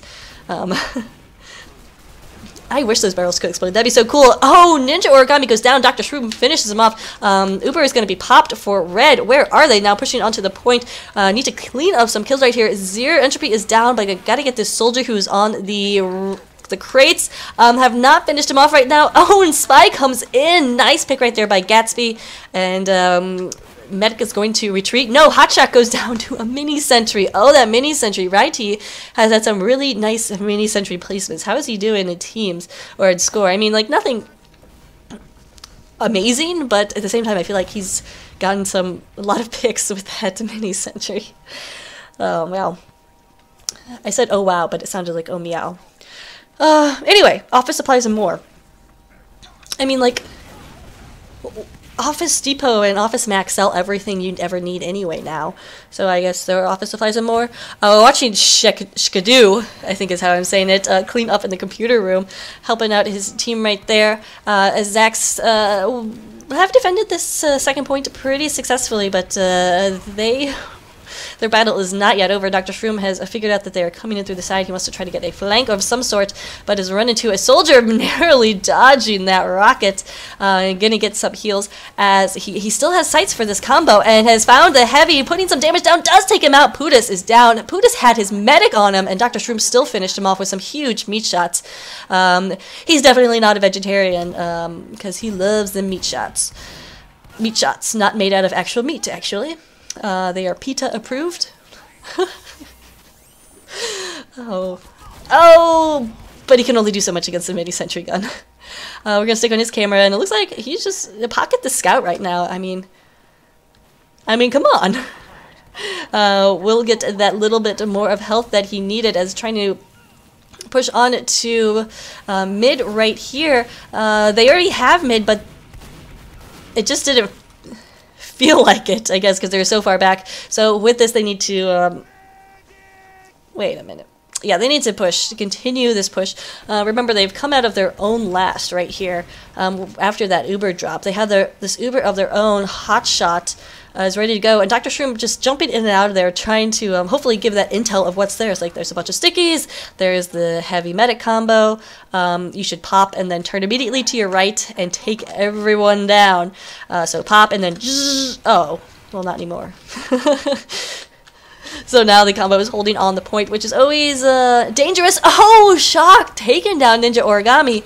I wish those barrels could explode. That'd be so cool. Oh, Ninja Origami goes down. Dr. Shroom finishes him off. Uber is going to be popped for red. Where are they now? Pushing onto the point. Need to clean up some kills right here. Zero Entropy is down, but I got to get this soldier who's on the crates. Have not finished him off right now. Oh, and Spy comes in. Nice pick right there by Gatsby. And Medic is going to retreat. No, Hotshot goes down to a mini sentry. Oh, that mini sentry, right? He has had some really nice mini sentry placements. How is he doing in teams or in score? I mean, like, nothing amazing, but at the same time, I feel like he's gotten a lot of picks with that mini sentry. Oh, well. I said oh wow, but it sounded like oh meow. Anyway, office supplies and more. I mean, like, Office Depot and Office Max sell everything you'd ever need anyway now. So I guess there are office supplies and more. Watching Shkadoo, I think is how I'm saying it, clean up in the computer room, helping out his team right there. As Zach's have defended this second point pretty successfully, but their battle is not yet over. Dr. Shroom has figured out that they are coming in through the side. He wants to try to get a flank of some sort, but has run into a soldier, narrowly dodging that rocket. Gonna get some heals as he still has sights for this combo and has found the heavy, putting some damage down, does take him out. Putis is down. Putis had his medic on him, and Dr. Shroom still finished him off with some huge meat shots. He's definitely not a vegetarian because he loves the meat shots. Meat shots, not made out of actual meat, actually. They are PETA approved. Oh, but he can only do so much against the mini sentry gun. We're gonna stick on his camera, and it looks like he's just pocket the scout right now. I mean, come on. We'll get that little bit more of health that he needed as trying to push on to mid right here. They already have mid, but it just didn't feel like it, I guess, because they're so far back. So with this, they need to wait a minute. Yeah, they need to push, to continue this push. Remember, they've come out of their own last right here. After that Uber drop, they have this Uber of their own. Hotshot is ready to go, and Dr. Shroom just jumping in and out of there, trying to hopefully give that intel of what's there. It's like there's a bunch of stickies, there's the heavy medic combo. You should pop and then turn immediately to your right and take everyone down. So pop and then oh, well, not anymore. So now the combo is holding on the point, which is always dangerous. Oh, Shock taking down Ninja Origami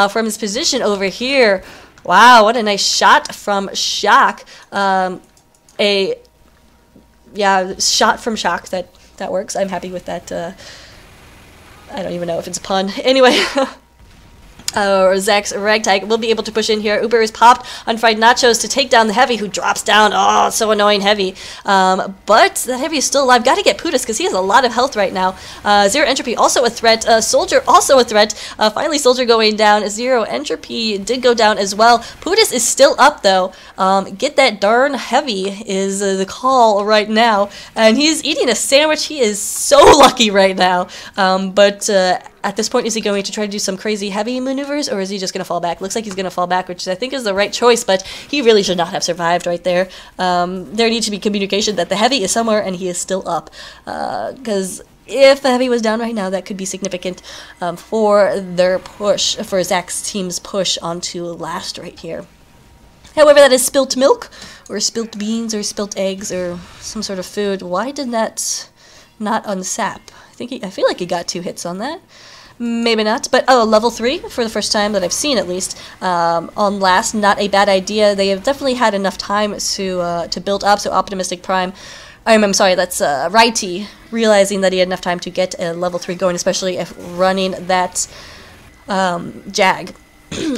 from his position over here. Wow, what a nice shot from Shock. Shot from Shock, that works. I'm happy with that. I don't even know if it's a pun. Anyway. Zach's ragtag will be able to push in here. Uber is popped on fried nachos to take down the heavy, who drops down. Oh, so annoying heavy. But the heavy is still alive. Got to get Putis because he has a lot of health right now. Zero Entropy also a threat. Soldier also a threat. Finally, Soldier going down. Zero Entropy did go down as well. Putis is still up though. Get that darn heavy is the call right now. And he's eating a sandwich. He is so lucky right now. At this point, is he going to try to do some crazy heavy maneuvers, or is he just going to fall back? Looks like he's going to fall back, which I think is the right choice, but he really should not have survived right there. There needs to be communication that the heavy is somewhere and he is still up. Because if the heavy was down right now, that could be significant for their push, for Zach's team's push onto last right here. However, that is spilt milk, or spilt beans, or spilt eggs, or some sort of food. Why did that not unsap? I feel like he got 2 hits on that. Maybe not, but oh, level 3 for the first time that I've seen, at least. On last, not a bad idea. They have definitely had enough time to build up. So Optimistic Prime, I'm sorry, that's Righty, realizing that he had enough time to get a level 3 going, especially if running that Jag.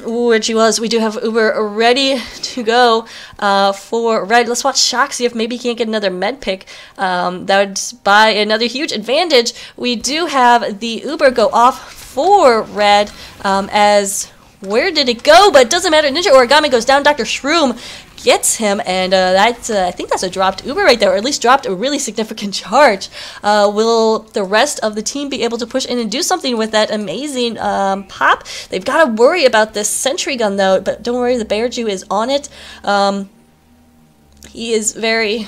Which he was. We do have Uber ready to go for red. Let's watch Shock, see if maybe he can't get another med pick. That would buy another huge advantage. We do have the Uber go off for red as where did it go? But it doesn't matter. Ninja Origami goes down. Dr. Shroom gets him, and I think that's a dropped Uber right there, or at least dropped a really significant charge. Will the rest of the team be able to push in and do something with that amazing pop? They've got to worry about this sentry gun, though, but don't worry, the Bear Jew is on it. He is very...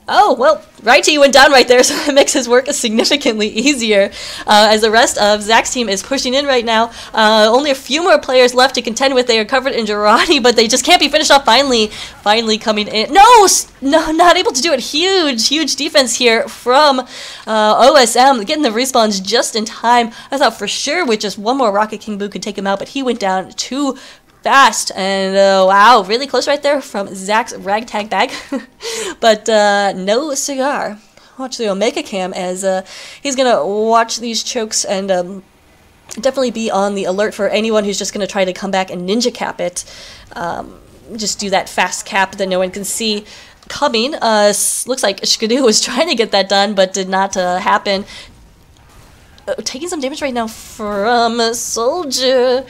Oh, well, Righty went down right there, so that makes his work significantly easier as the rest of Zach's team is pushing in right now. Only a few more players left to contend with. They are covered in Girardi, but they just can't be finished off finally coming in. No, not able to do it. Huge defense here from OSM, getting the respawns just in time. I thought for sure with just one more Rocket King Boo could take him out, but he went down too fast, and wow, really close right there from Zach's ragtag bag. But no cigar. Watch the Omega Cam as he's gonna watch these chokes and definitely be on the alert for anyone who's just gonna try to come back and ninja cap it. Just do that fast cap that no one can see coming. Looks like Shkadoo was trying to get that done, but did not happen. taking some damage right now from Soldier.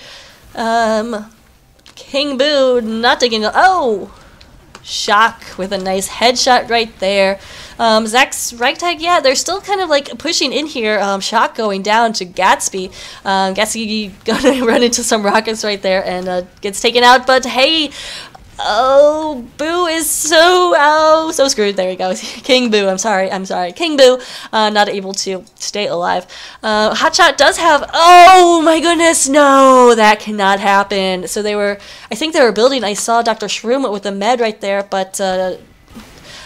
King Boo not taking. Oh! Shock with a nice headshot right there. Zach's ragtag, yeah, they're still kind of like pushing in here. Shock going down to Gatsby. Gatsby gonna run into some rockets right there and gets taken out. But hey, oh, Boo is so screwed. There he goes. King Boo, I'm sorry. King Boo, not able to stay alive. Hotshot does have, oh my goodness, no, that cannot happen. So I think they were building, I saw Dr. Shroom with the med right there, but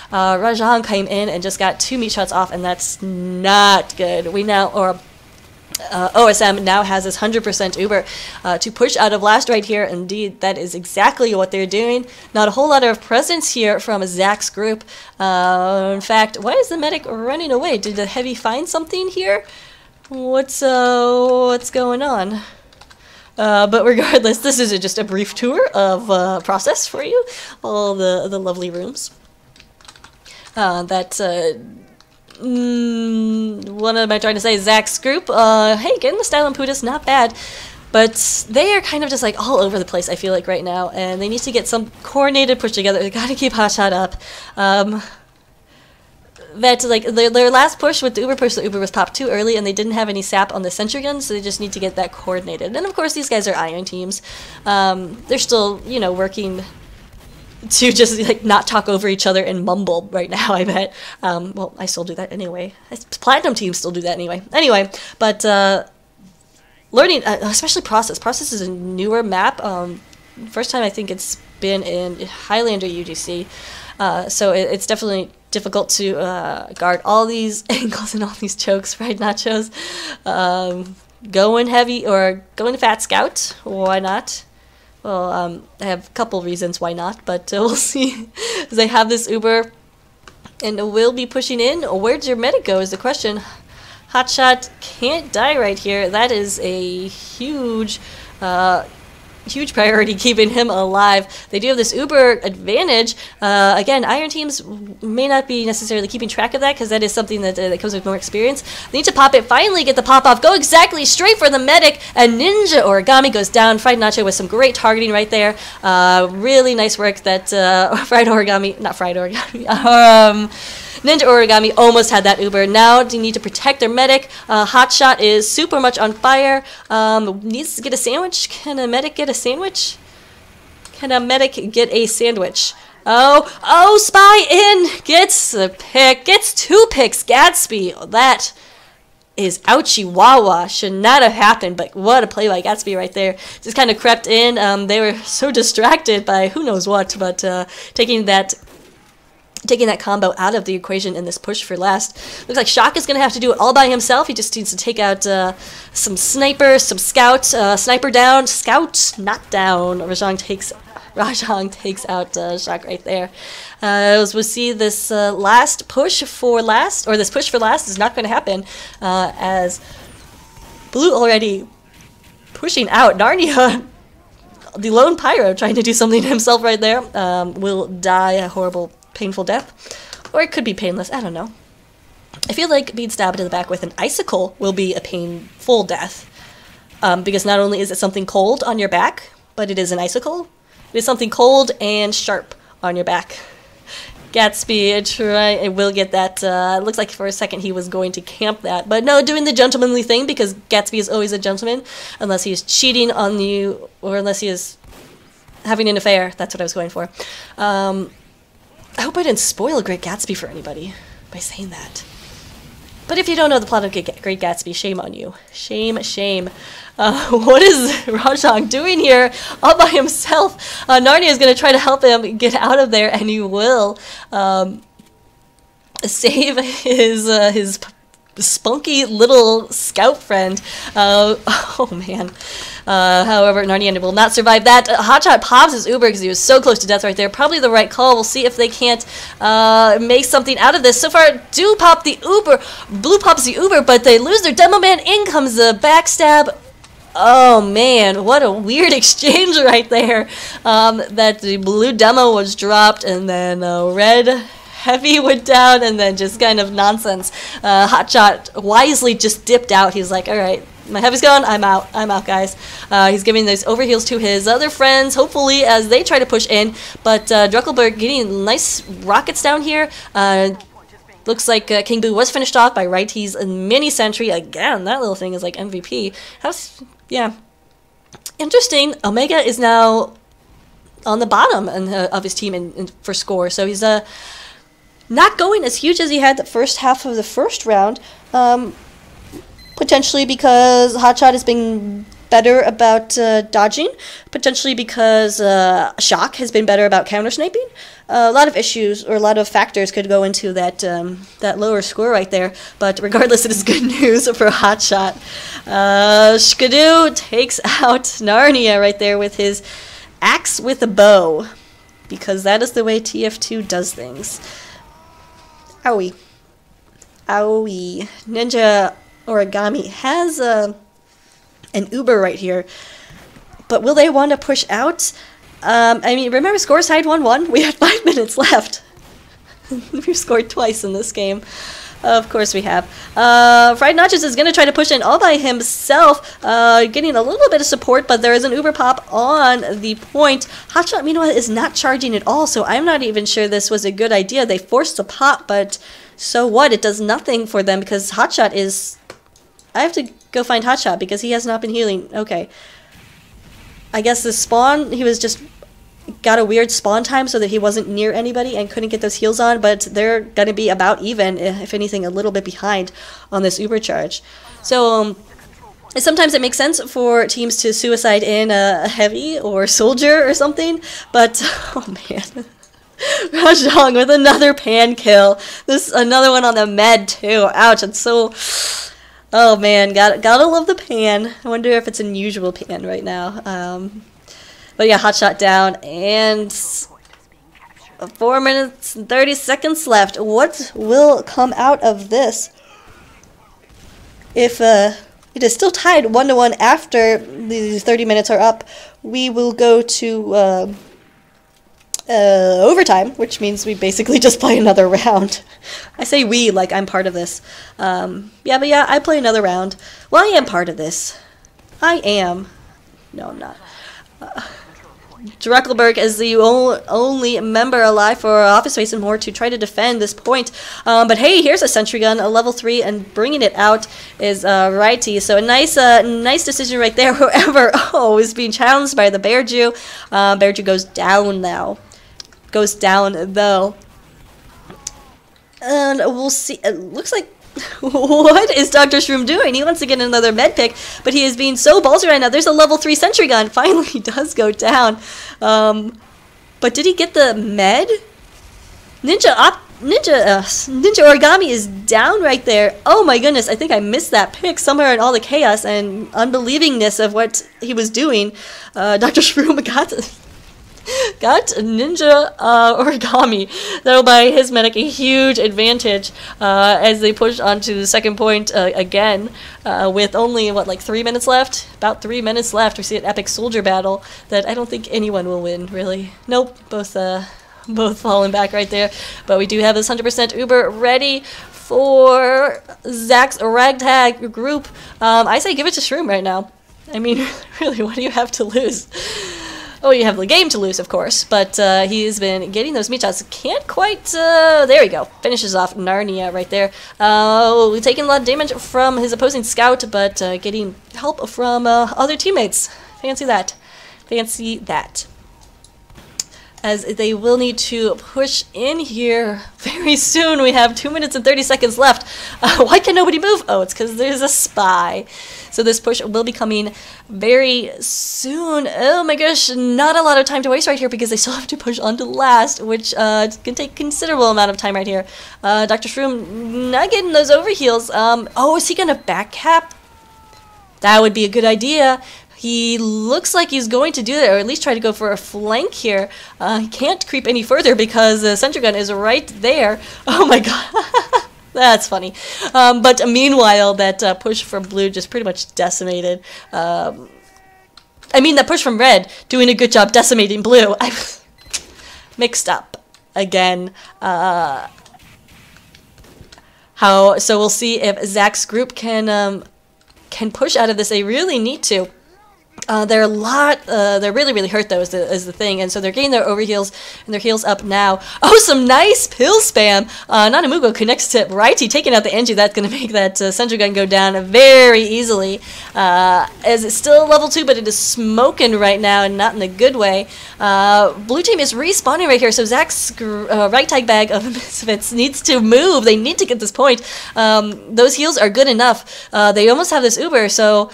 Rajang came in and just got 2 meat shots off, and that's not good. OSM now has this 100% Uber to push out of last right here. Indeed, that is exactly what they're doing. Not a whole lot of presence here from Zach's group. In fact, why is the medic running away? Did the heavy find something here? What's going on? But regardless, this is just a brief tour of process for you. All the lovely rooms. What am I trying to say? Zach's group, hey, getting the style and Putis, not bad. But they are kind of just like all over the place, I feel like, right now. And they need to get some coordinated push together. They gotta keep Hotshot up. Like, their last push with the Uber push, the Uber was popped too early and they didn't have any sap on the sentry gun, so they just need to get that coordinated. And of course, these guys are Iron teams. They're still, you know, working to just like not talk over each other and mumble right now, I bet. Well, I still do that anyway. Platinum teams still do that anyway. Anyway, but learning, especially Process. Process is a newer map. First time I think it's been in Highlander UGC. So it's definitely difficult to guard all these angles and all these chokes, right, Nachos? Going heavy or going fat scout, why not? Well, I have a couple reasons why not, but we'll see. They have this Uber, and will be pushing in. Where'd your medic go is the question. Hotshot can't die right here. That is a huge priority, keeping him alive. They do have this Uber advantage. Again, Iron teams may not be necessarily keeping track of that because that is something that comes with more experience. They need to pop it, finally get the pop off, go exactly straight for the medic, and Ninja Origami goes down. Fried Nacho with some great targeting right there. Really nice work that Ninja Origami almost had that Uber. Now they need to protect their medic. Hotshot is super much on fire. Needs to get a sandwich. Can a medic get a sandwich? Can a medic get a sandwich? Oh, Spy in! Gets a pick. Gets 2 picks. Gatsby. That is ouchie wawa. Should not have happened, but what a play by Gatsby right there. Just kind of crept in. They were so distracted by who knows what, but taking that combo out of the equation in this push for last. Looks like Shock is going to have to do it all by himself. He just needs to take out some snipers, some scouts. Sniper down, scout not down. Rajang takes out Shock right there. As we see, this push for last is not going to happen as Blue already pushing out. Narnia, the lone pyro, trying to do something to himself right there, will die a horrible, painful death, or it could be painless. I don't know. I feel like being stabbed in the back with an icicle will be a painful death, because not only is it something cold on your back, but it is an icicle. It is something cold and sharp on your back. Gatsby, it will get that. It looks like for a second he was going to camp that, but no, doing the gentlemanly thing, because Gatsby is always a gentleman, unless he is cheating on you, or unless he is having an affair. That's what I was going for. I hope I didn't spoil Great Gatsby for anybody by saying that. But if you don't know the plot of Great Gatsby, shame on you. Shame, shame. What is Rajang doing here all by himself? Narnia is going to try to help him get out of there, and he will save his spunky little scout friend. Oh man. However, Narnia will not survive that. Hotshot pops his Uber because he was so close to death right there. Probably the right call. We'll see if they can't make something out of this. So far, do pop the Uber. Blue pops the Uber, but they lose their demo man. In comes the backstab. Oh man, what a weird exchange right there. That the blue demo was dropped, and then red Heavy went down, and then just kind of nonsense. Hotshot wisely just dipped out. He's like, all right, my Heavy's gone, I'm out, guys. He's giving those overheals to his other friends, hopefully, as they try to push in. But Druckelberg getting nice rockets down here. Looks like King Boo was finished off by Righty's mini sentry. Again, that little thing is like MVP. Yeah. Interesting. Omega is now on the bottom of his team for score. So he's not going as huge as he had the first half of the first round. Potentially because Hotshot has been better about dodging. Potentially because Shock has been better about counter-sniping. A lot of issues or a lot of factors could go into that that lower score right there. But regardless, it is good news for Hotshot. Skidoo takes out Narnia right there with his axe with a bow. Because that is the way TF2 does things. Owie. Owie. Ninja Origami has an Uber right here. But will they want to push out? I mean, remember, scores tied 1-1. We had 5 minutes left. We've scored twice in this game. Of course we have. Fried Notches is going to try to push in all by himself, getting a little bit of support, but there is an Uber pop on the point. Hotshot, meanwhile, is not charging at all, so I'm not even sure this was a good idea. They forced the pop, but so what? It does nothing for them because Hotshot is... I have to go find Hotshot because he has not been healing. Okay. I guess the spawn, he was just got a weird spawn time so that he wasn't near anybody and couldn't get those heals on, but they're going to be about even, if anything, a little bit behind on this Uber charge. So sometimes it makes sense for teams to suicide in a Heavy or Soldier or something, but, oh man. Rajong with another pan kill. This another one on the med too. Ouch, it's so... Oh man, gotta love the pan. I wonder if it's an unusual pan right now. But yeah, Hotshot down, and 4 minutes and 30 seconds left. What will come out of this? If it is still tied 1-1 after the 30 minutes are up, we will go to overtime, which means we basically just play another round. I say we like I'm part of this. Yeah, but yeah, I play another round. Well, I am part of this. I am. No, I'm not. Druckelberg is the only member alive for Office Space and more to try to defend this point. But hey, here's a sentry gun, a level 3, and bringing it out is Righty. So a nice decision right there. However, is being challenged by the Bear Jew. Bear Jew goes down now. Goes down though. And we'll see. It looks like... What is Dr. Shroom doing? He wants to get another med pick, but he is being so ballsy right now. There's a level 3 sentry gun. Finally, he does go down. But did he get the med? Ninja Origami is down right there. Oh my goodness, I think I missed that pick somewhere in all the chaos and unbelievingness of what he was doing. Dr. Shroom got Ninja Origami. That'll buy his medic a huge advantage as they push onto the second point again with only, what, like 3 minutes left? About 3 minutes left. We see an epic soldier battle that I don't think anyone will win, really. Nope, both falling back right there. But we do have this 100% Uber ready for Zach's ragtag group. I say give it to Shroom right now. I mean, really, what do you have to lose? Oh, you have the game to lose, of course, but he's been getting those meat shots. Can't quite, there we go. Finishes off Narnia right there. Taking a lot of damage from his opposing scout, but getting help from other teammates. Fancy that. Fancy that. As they will need to push in here very soon. We have 2 minutes and 30 seconds left. Why can nobody move? Oh, it's because there's a spy. So this push will be coming very soon. Oh my gosh, not a lot of time to waste right here because they still have to push on to last, which can take considerable amount of time right here. Dr. Shroom not getting those overheals. Oh, is he going to back cap? That would be a good idea. He looks like he's going to do that, or at least try to go for a flank here. He can't creep any further because the sentry gun is right there. Oh my god. That's funny. But meanwhile, that push from blue just pretty much decimated. I mean, that push from red doing a good job decimating blue. I mixed up again. So we'll see if Zach's group can push out of this. They really need to. They're really hurt though is the thing, and so they're getting their overheals and their heals up now. Oh, some nice pill spam. Nanamugo connects to Righty, taking out the Engie. That's going to make that Sentry Gun go down very easily. As it's still level 2, but it is smoking right now and not in a good way. Blue team is respawning right here, so Zach's right tag bag of Misfits needs to move. They need to get this point. Those heals are good enough. They almost have this Uber, so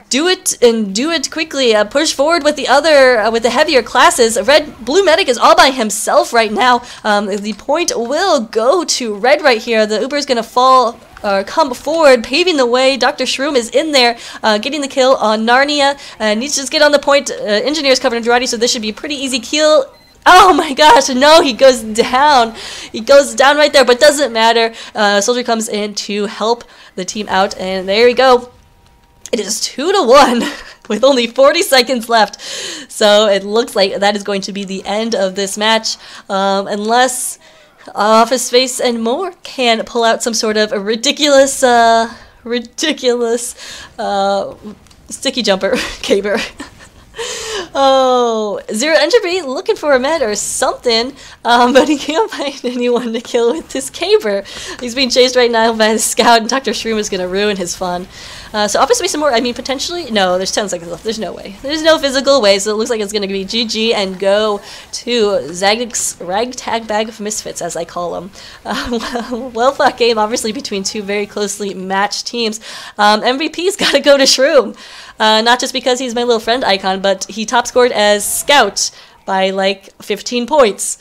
do it quickly. Push forward with with the heavier classes. Blue medic is all by himself right now. The point will go to red right here. The Uber is gonna come forward, paving the way. Dr. Shroom is in there, getting the kill on Narnia. Needs to just get on the point. Engineer's covered in Durati, so this should be a pretty easy kill. Oh my gosh, no, he goes down. He goes down right there, but doesn't matter. Soldier comes in to help the team out, and there we go. It is 2-1 with only 40 seconds left. So it looks like that is going to be the end of this match. Unless Office Space and more can pull out some sort of a ridiculous sticky jumper caber. Oh, Zero Entropy looking for a med or something, but he can't find anyone to kill with this caber. He's being chased right now by the scout, and Dr. Shroom is going to ruin his fun. So Office Space and more, I mean, potentially, no, there's 10 seconds left. There's no way. There's no physical way, so it looks like it's going to be GG and go to Zag's ragtag bag of Misfits, as I call them. Well fought game, obviously, between two very closely matched teams. MVP's got to go to Shroom. Not just because he's my little friend icon, but he top scored as Scout by like 15 points,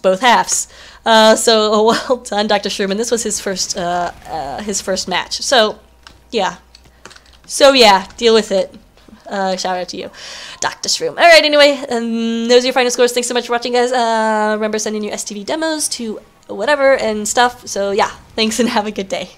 both halves. So well done, Dr. Shroom. This was his first match. So yeah, deal with it. Shout out to you, Dr. Shroom. All right, anyway, those are your final scores. Thanks so much for watching, guys. Remember sending your STV demos to whatever and stuff. So yeah, thanks and have a good day.